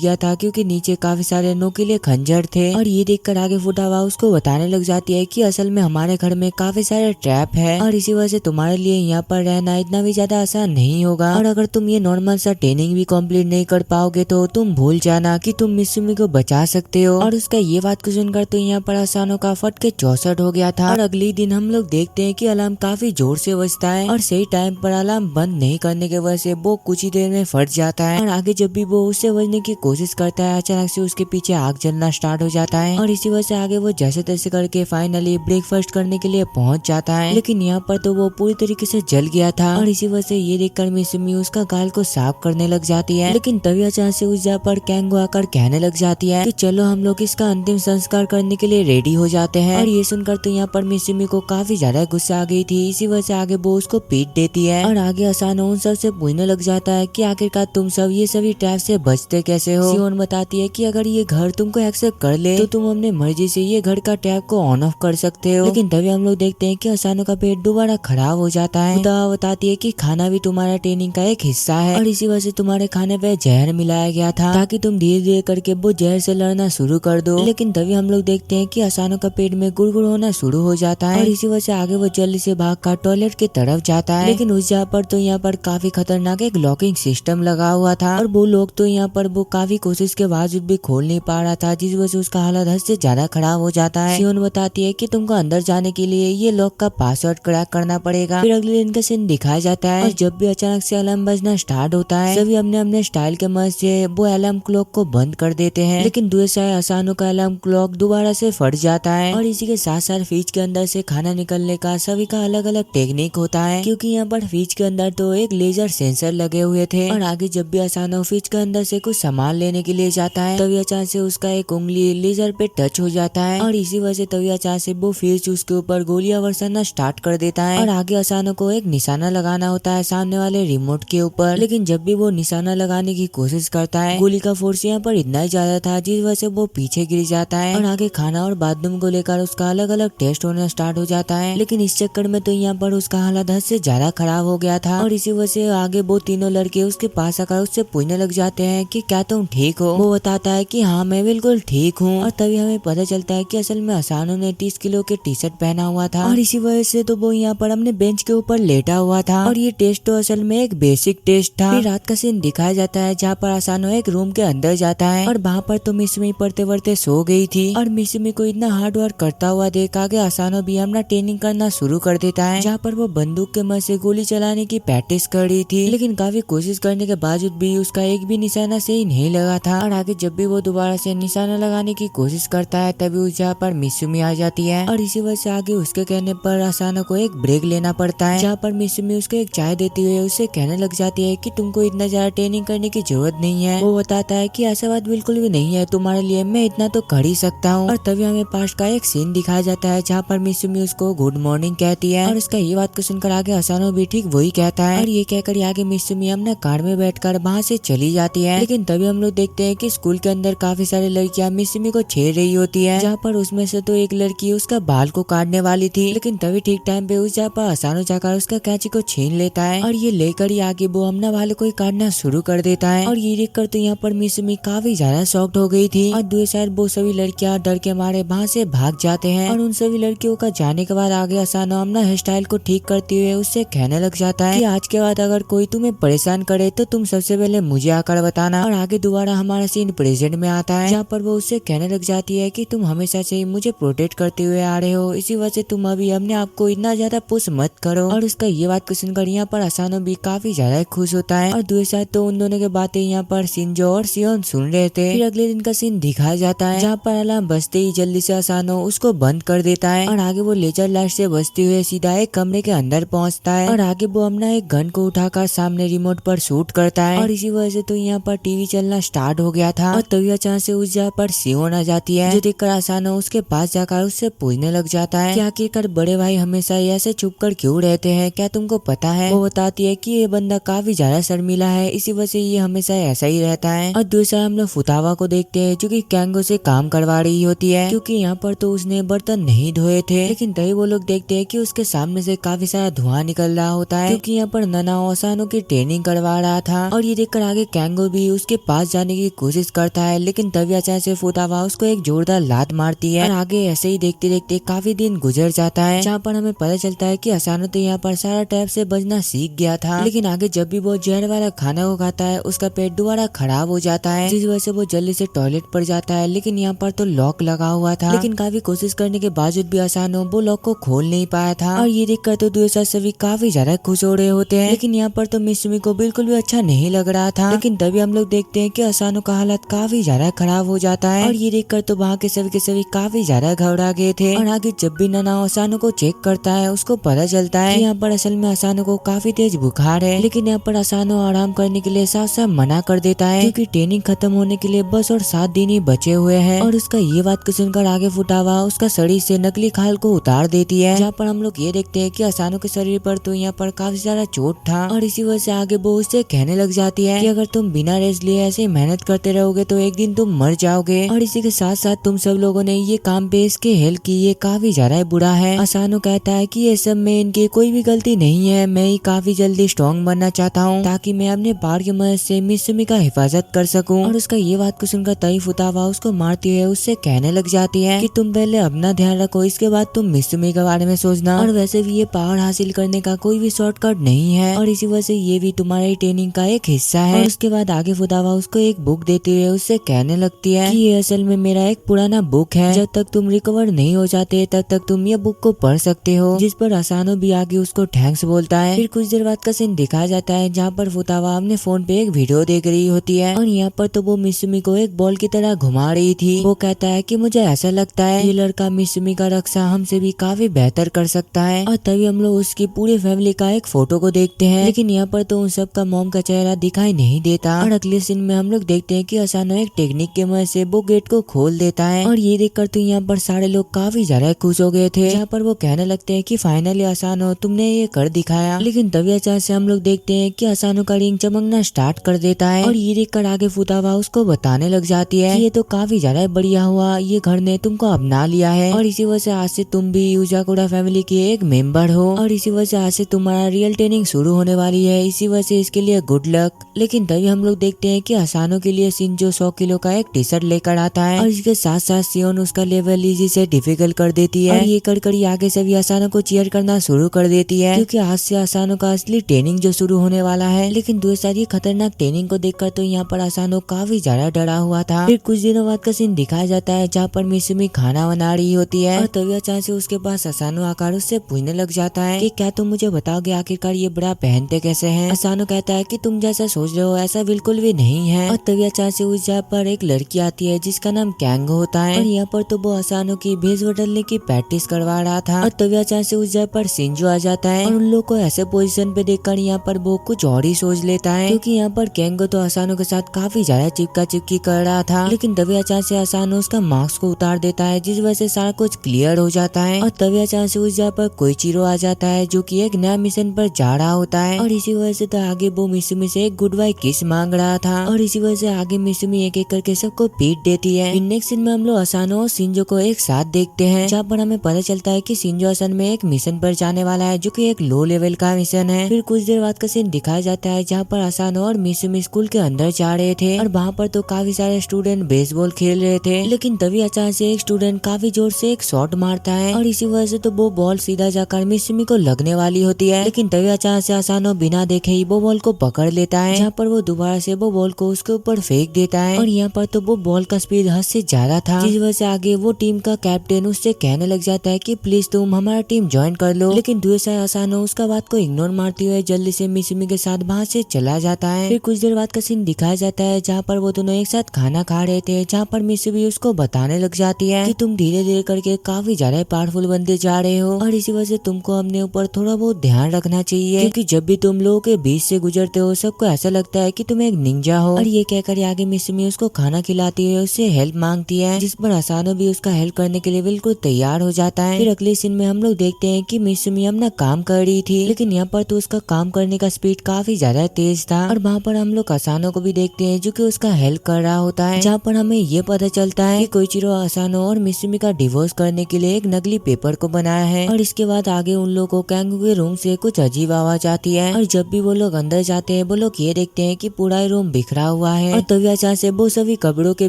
Speaker 1: गया था क्योंकि नीचे काफी सारे नोकीले खंजर थे। और ये देखकर आगे फुटावा उसको बताने लग जाती है कि असल में हमारे घर में काफी सारे ट्रैप है और इसी वजह से तुम्हारे लिए यहाँ पर रहना इतना भी ज्यादा आसान नहीं होगा। और अगर तुम ये नॉर्मल सा ट्रेनिंग भी कंप्लीट नहीं कर पाओगे तो तुम भूल जाना कि तुम मिसुमी को बचा सकते हो। और उसका ये बात को सुनकर तो यहाँ पर असानो का फट के 64 हो गया था। और अगले दिन हम लोग देखते हैं कि अलार्म काफी जोर से बजता है और सही टाइम पर अलार्म बंद नहीं करने की वजह से वो कुछ ही देर में फट जाता है। और आगे जब भी वो उससे बचने की कोशिश करता है अचानक से उसके पीछे आग जलना स्टार्ट हो जाता है। और इसी वजह से आगे वो जैसे तैसे करके फाइनली ब्रेकफास्ट करने के लिए पहुंच जाता है। लेकिन यहाँ पर तो वो पूरी तरीके से जल गया था। और इसी वजह से ये देखकर मिसुमी उसका गाल को साफ करने लग जाती है। लेकिन तभी अचानक से उस जगह पर कैंगो आकर कहने लग जाती है कि चलो हम लोग इसका अंतिम संस्कार करने के लिए रेडी हो जाते हैं। और ये सुनकर तो यहाँ पर मिसुमी को काफी ज्यादा गुस्सा आ गई थी। इसी वजह से आगे वो उसको पीट देती है। और आगे असानो उन सब से पूछने लग जाता है कि आखिरकार तुम सब ये सभी ट्रैप से बचते कैसे हो। सियोन बताती है कि अगर ये घर तुमको एक्सेप्ट कर ले तो तुम अपने मर्जी से ये घर का ट्रैप को ऑन ऑफ कर सकते हो। लेकिन तभी हम लोग देखते हैं कि असानो का पेट दोबारा खराब हो जाता है। बताती है कि खाना भी तुम्हारा ट्रेनिंग का एक हिस्सा है और इसी वजह से तुम्हारे खाने पे जहर मिलाया गया था ताकि तुम धीरे धीरे करके वो जहर से लड़ना शुरू कर दो। लेकिन तभी हम लोग देखते हैं कि असानो का पेट में गुड़गुड़ होना शुरू हो जाता है। और इसी वजह से आगे वो जल्दी से भागकर टॉयलेट की तरफ जाता है। लेकिन उस जगह पर तो यहाँ पर काफी खतरनाक एक लॉकिंग सिस्टम लगा हुआ था और वो लोग तो यहाँ पर वो काफी कोशिश के बावजूद भी खोल नहीं पा रहा था जिस वजह से उसका हालत हद से ज्यादा खराब हो जाता है। सियोन बताती है कि तुमको अंदर जाने के लिए ये लॉक का पासवर्ड क्रैक करना पड़ेगा। फिर अगले दिन का सीन दिखाया जाता है और जब भी अचानक से अलार्म बजना स्टार्ट होता है सभी अपने अपने स्टाइल के मदद से वो अलार्म क्लॉक को बंद कर देते हैं। लेकिन दूसरे असानो का अलार्म क्लॉक दोबारा से फट जाता है। और इसी के साथ साथ फ्रिज के अंदर से खाना निकलने का सभी का अलग अलग टेक्निक होता है क्योंकि यहाँ पर फ्रिज के अंदर तो एक लेजर सेंसर लगे हुए थे। और आगे जब भी असानो फ्रिज के अंदर से कुछ सामान लेने के लिए जाता है तभी अचानक से उसका एक उंगली लेजर पे टच हो जाता है। और इसी वजह से तभी अचानक से वो फ्रिज उसके ऊपर गोलियां बरसाना स्टार्ट कर देता है। और आगे असानो को एक निशाना लगाना होता है सामने वाले रिमोट के ऊपर। लेकिन जब भी वो निशाना लगाने की कोशिश करता है गोली का फोर्स यहाँ पर इतना ही ज्यादा था जिस वजह से वो पीछे गिर जाता है। और आगे खाना और बाथरूम को लेकर उसका अलग अलग टेस्ट होना स्टार्ट हो जाता है। लेकिन इस चक्कर में तो यहाँ पर उसका हालत हद से ज्यादा खराब हो गया था। और इसी वजह से आगे वो तीनों लड़के उसके पास आकर उससे पूछने लग जाते हैं कि क्या तुम ठीक हो। वो बताता है कि हाँ मैं बिल्कुल ठीक हूँ। और तभी हमें पता चलता है कि असल में असानो ने 30 किलो के टी शर्ट पहना हुआ था और इसी वजह से तो वो यहाँ पर अपने बेंच के ऊपर लेटा हुआ था। और ये टेस्ट तो असल में एक बेसिक टेस्ट था। फिर रात का सीन दिखाया जाता है जहाँ पर असानो एक रूम के अंदर जाता है और वहाँ पर तो मिसुमी पढ़ते पढ़ते सो गई थी। और मिसुमी को इतना हार्ड वर्क करता हुआ देख आगे असानो भी अपना ट्रेनिंग करना शुरू कर देता है जहाँ पर वो बंदूक के मदद से गोली चलाने की प्रैक्टिस कर रही थी। लेकिन काफी कोशिश करने के बावजूद भी उसका एक भी निशाना सही नहीं लगा था। और आगे जब भी वो दोबारा से निशाना लगाने की कोशिश करता है तभी उस जगह पर मिसुमी आ जाती है। और इसी वजह से आगे उसके कहने पर असानो को एक ब्रेक लेना पड़ता है जहाँ पर मिसुमी उसको एक चाय देते हुए उससे कहने लग जाती है कि तुमको इतना ज्यादा ट्रेनिंग करने की जरूरत नहीं है। वो बताता है कि ऐसा बात बिल्कुल भी नहीं है, तुम्हारे लिए मैं इतना तो कर ही सकता हूँ। और तभी हमें पास का एक सीन दिखाया जाता है जहाँ पर मिसुमी उसको गुड मॉर्निंग कहती है और उसका ये बात को सुनकर आगे असानो भी ठीक वही कहता है। और ये कहकर आगे मिसुमी अपना कार में बैठकर वहाँ से चली जाती है। लेकिन तभी हम लोग देखते हैं कि स्कूल के अंदर काफी सारी लड़कियां मिसुमी को छेड़ रही होती है जहाँ पर उसमें से तो एक लड़की उसका बाल को काटने वाली थी। लेकिन तभी ठीक टाइम पे उस जगह पर असानो जाकर उसका कैंची को छीन लेता है और ये लेकर ही आगे वो अपना बाल को काटना शुरू कर देता है। और ये देखकर तो यहाँ पर मिसुमी काफी ज्यादा शॉक्ड हो गई थी। और दूसरी साइड वो सभी लड़कियां डर के मारे वहाँ से भाग जाते हैं। और उन सभी लड़कियों का जाने के बाद आगे असानो अपना हेयर स्टाइल को ठीक करते हुए उससे कहने लग जाता है कि आज के बाद अगर कोई तुम्हें परेशान करे तो तुम सबसे पहले मुझे आकर बताना। और आगे दोबारा हमारा सीन प्रेजेंट में आता है जहाँ पर वो उससे कहने लग जाती है कि तुम हमेशा से ही मुझे प्रोटेक्ट करते हुए आ रहे हो, इसी वजह से तुम अभी अपने आप को इतना ज्यादा पुश मत करो। और उसका ये बात को सुनकर यहाँ पर असानो भी काफी ज्यादा खुश होता है। और दूसरी साइड तो उन दोनों की बातें यहाँ पर शिंजो और सियोन सुन रहे थे। फिर अगले दिन का सीन दिखाया जाता है जहाँ पर अलार्म बजते ही जल्दी से असानो उसको बंद कर देता है और आगे वो लेजर लाइट से बजते हुए सीधा एक कमरे के अंदर पहुँचता है और आगे वो अपना एक गन को उठाकर सामने रिमोट पर शूट करता है। और इसी वजह से तो यहाँ पर टीवी चलना स्टार्ट हो गया था। और तभी अचानक से उस जगह पर सियोन आ जाती है जो देखकर असानो उसके पास जाकर उससे पूछने लग जाता है कि आखिरकार बड़े भाई हमेशा ऐसे छुप कर क्यों रहते हैं, क्या तुमको पता है। वो बताती है कि ये बंदा काफी ज्यादा शर्मीला है, इसी वजह से ये हमेशा ऐसा ही रहता है। और दूसरा हम लोग फुतावा को देखते हैं जो कि कैंगो से काम करवा रही होती है क्योंकि यहाँ पर तो उसने बर्तन नहीं धोए थे। लेकिन तभी वो लोग देखते हैं कि उसके सामने से काफी सारा धुआं निकल रहा होता है क्योंकि यहाँ यहाँ पर ननाओ असानो की ट्रेनिंग करवा रहा था और ये देखकर आगे कैंगो भी उसके पास जाने की कोशिश करता है, लेकिन तभी अचानक से फुतावा उसको एक जोरदार लात मारती है और आगे ऐसे ही देखते देखते काफी दिन गुजर जाता है, जहाँ पर हमें पता चलता है कि असानो तो यहाँ पर सारा ट्रैप से बचना सीख गया था। लेकिन आगे जब भी वो जहर वाला खाना को खाता है उसका पेट दोबारा खराब हो जाता है, जिस वजह से वो जल्दी से टॉयलेट पर जाता है। लेकिन यहाँ पर तो लॉक लगा हुआ था, लेकिन काफी कोशिश करने के बावजूद भी असानो वो लॉक को खोल नहीं पाया था। और ये देखकर तो दूसरा सभी काफी ज्यादा खुश हो रहे होते हैं, लेकिन यहाँ पर तो मिसुमी को बिल्कुल भी अच्छा नहीं लग रहा था। लेकिन तभी हम लोग देखते हैं कि असानो का हालत काफी ज्यादा खराब हो जाता है और ये देखकर तो वहाँ के सभी काफी ज्यादा घबरा गए थे। और आगे जब भी ननाओ असानो को चेक करता है उसको पता चलता है कि यहाँ पर असल में असानो को काफी तेज बुखार है, लेकिन यहाँ पर असानो आराम करने के लिए साफ साफ मना कर देता है, क्योंकि ट्रेनिंग खत्म होने के लिए बस और 7 दिन ही बचे हुए हैं। और उसका ये बात को सुनकर आगे फुतावा उसका शरीर से नकली खाल को उतार देती है, जहाँ पर हम लोग ये देखते हैं कि असानो के शरीर पर तो यहाँ पर काफी सारा चोट था और इसी वजह से आगे वो उससे कहने लग जाती है कि अगर तुम बिना रेस्ट लिए ऐसे मेहनत करते रहोगे तो एक दिन तुम मर जाओगे। और इसी के साथ साथ तुम सब लोगों ने ये काम पे इसके हेल्प की, ये काफी ज्यादा बुरा है। असानो कहता है कि ये सब में इनकी कोई भी गलती नहीं है, मैं ही काफी जल्दी स्ट्रॉन्ग बनना चाहता हूँ ताकि मैं अपने पावर की मदद से मिसुमी का हिफाजत कर सकूं। और उसका ये बात को सुनकर तई फुतावा उसको मारती हुए उससे कहने लग जाती है कि तुम पहले अपना ध्यान रखो, इसके बाद तुम मिसुमी के बारे में सोचना। और वैसे भी ये पावर हासिल करने का कोई भी शॉर्टकट नहीं है और इसी वजह से ये भी तुम्हारी ट्रेनिंग का एक हिस्सा है। और उसके बाद आगे फुतावा उसको एक बुक देते हुए उससे कहने लगती है कि ये असल में मेरा एक पुराना बुक है, जब तक तुम रिकवर नहीं हो जाते तब तक तुम ये बुक को पढ़ सकते हो। जिस पर असानो भी आगे उसको थैंक्स बोलता है। फिर कुछ देर बाद का सीन दिखाया जाता है जहाँ पर फुतावा अपने फोन पे एक वीडियो देख रही होती है और यहाँ पर तो वो मिसुमी को एक बॉल की तरह घुमा रही थी। वो कहता है कि मुझे ऐसा लगता है ये लड़का मिसुमी का रक्षा हमसे भी काफी बेहतर कर सकता है। और तभी हम लोग उसकी पूरी फैमिली का एक फोटो को देखते हैं, लेकिन यहाँ पर तो उन सब का मॉम का चेहरा दिखाई नहीं देता। और अगले सीन में हम लोग देखते हैं कि असानो एक टेक्निक के मदद से वो गेट को खोल देता है और ये देखकर तो यहाँ पर सारे लोग काफी ज्यादा खुश हो गए थे, जहाँ पर वो कहने लगते हैं कि फाइनली असानो तुमने ये कर दिखाया। लेकिन तभी अचानक से हम लोग देखते हैं कि असानो का रिंग चमकना स्टार्ट कर देता है और ये देखकर आगे फुतावा उसको बताने लग जाती है कि ये तो काफी ज्यादा बढ़िया हुआ, ये घर ने तुमको अपना लिया है और इसी वजह से आज से तुम भी यूजाकुरा फैमिली के एक मेंबर हो और इसी वजह से आज से तुम्हारा रियल ट्रेनिंग शुरू होने वाली है, इसी वजह से इसके लिए गुड लक। लेकिन तभी हम लोग देखते हैं कि असानो के लिए शिंजो 100 किलो का एक टी शर्ट लेकर आता है और इसके साथ साथ सियोन उसका लेवल इजी से डिफिकल्ट कर देती है और ये कर आगे से भी असानो को चीयर करना शुरू कर देती है, क्योंकि आज से असानो का असली ट्रेनिंग जो शुरू होने वाला है। लेकिन दूसरी ये खतरनाक ट्रेनिंग को देखकर तो यहाँ पर असानो काफी ज्यादा डरा हुआ था। फिर कुछ दिनों बाद का सीन दिखाया जाता है जहाँ पर मिसुमी खाना बना रही होती है और तभी अचानक से उसके पास असानो आकर उससे पूछने लग जाता है कि क्या तुम मुझे बताओगे आखिरकार ये बड़ा पहनते कैसे हैं। असानो कहता है कि तुम जैसा सोच रहे हो ऐसा बिल्कुल भी नहीं है। और तभी अचानक से उस जगह पर एक लड़की आती है जिसका नाम कैंगो होता है और यहाँ पर तो वो असानो की भेष बदलने की प्रैक्टिस करवा रहा था। और तभी अचानक से उस जगह पर शिंजो आ जाता है और उन लोग को ऐसे पोजीशन पे देखकर यहाँ पर वो कुछ और ही सोच लेता है, क्योंकि यहाँ पर कैंगो तो असानो के साथ काफी ज्यादा चिपका चिपकी कर रहा था। लेकिन तभी अचानक से असानो उसका मास्क को उतार देता है, जिस वजह से सारा कुछ क्लियर हो जाता है। और तभी अचानक से उस जगह पर कोइचिरो आ जाता है जो कि एक नया मिशन पर जा रहा होता है और इसी वजह से तो आगे वो मिसुमी से एक गुड बाय किस मांग रहा था और इसी वजह से आगे मिसुमी एक एक करके सबको पीट देती है। नेक्स्ट सीन में हम लोग असानो और शिंजो को एक साथ देखते हैं, जहाँ पर हमें पता चलता है कि शिंजो असल में एक मिशन पर जाने वाला है जो कि एक लो लेवल का मिशन है। फिर कुछ देर बाद का सीन दिखाया जाता है जहाँ पर असानो और मिसुमी स्कूल के अंदर जा रहे थे और वहाँ पर तो काफी सारे स्टूडेंट बेसबॉल खेल रहे थे। लेकिन तभी अचानक से एक स्टूडेंट काफी जोर से एक शॉट मारता है और इसी वजह से तो वो बॉल सीधा जाकर मिसुमी को लगने वाली होती है। लेकिन तभी अचानक से असानो बिना देखे ही वो बॉल को पकड़ लेता है, जहाँ पर वो दोबारा से वो बॉल को उसके ऊपर फेंक देता है और यहाँ पर तो वो बॉल का स्पीड हद से ज्यादा था, जिस वजह से आगे वो टीम का कैप्टन उससे कहने लग जाता है कि प्लीज तुम हमारा टीम ज्वाइन कर लो। लेकिन दूसरा असानो उसका बात को इग्नोर मारते हुए जल्दी से मिसुमी के साथ वहाँ से चला जाता है। फिर कुछ देर बाद का सीन दिखाया जाता है जहाँ पर वो दोनों एक साथ खाना खा रहे थे, जहाँ पर मिसुमी उसको बताने लग जाती है कि तुम धीरे धीरे करके काफी ज्यादा पावरफुल बनते जा रहे हो और इसी वजह से तुमको अपने ऊपर थोड़ा बहुत ध्यान रखना चाहिए, क्योंकि जब भी तुम लोगों के बीच से गुजरते हो सबको ऐसा लगता है कि तुम एक निंजा हो। और ये कहकर आगे मिसुमी उसको खाना खिलाती है, उससे हेल्प मांगती है, जिस पर असानो भी उसका हेल्प करने के लिए बिल्कुल तैयार हो जाता है। फिर अगले सीन में हम लोग देखते हैं कि मिसुमी अपना काम कर रही थी, लेकिन यहाँ पर तो उसका काम करने का स्पीड काफी ज्यादा तेज था और वहाँ पर हम लोग असानो को भी देखते हैं जो कि उसका हेल्प कर रहा होता है, जहाँ पर हमें ये पता चलता है कि कोइचिरो असानो और मिसुमी का डिवोर्स करने के लिए एक नकली पेपर को बनाया है। और इसके बाद आगे उन लोगों को कैंगो के रूम से कुछ अजीब आवाज आती है और जब भी वो लोग अंदर जाते हैं वो लोग ये देखते हैं कि पूरा ही रूम बिखरा हुआ है। और तभी अचानक से वो सभी कपड़ों के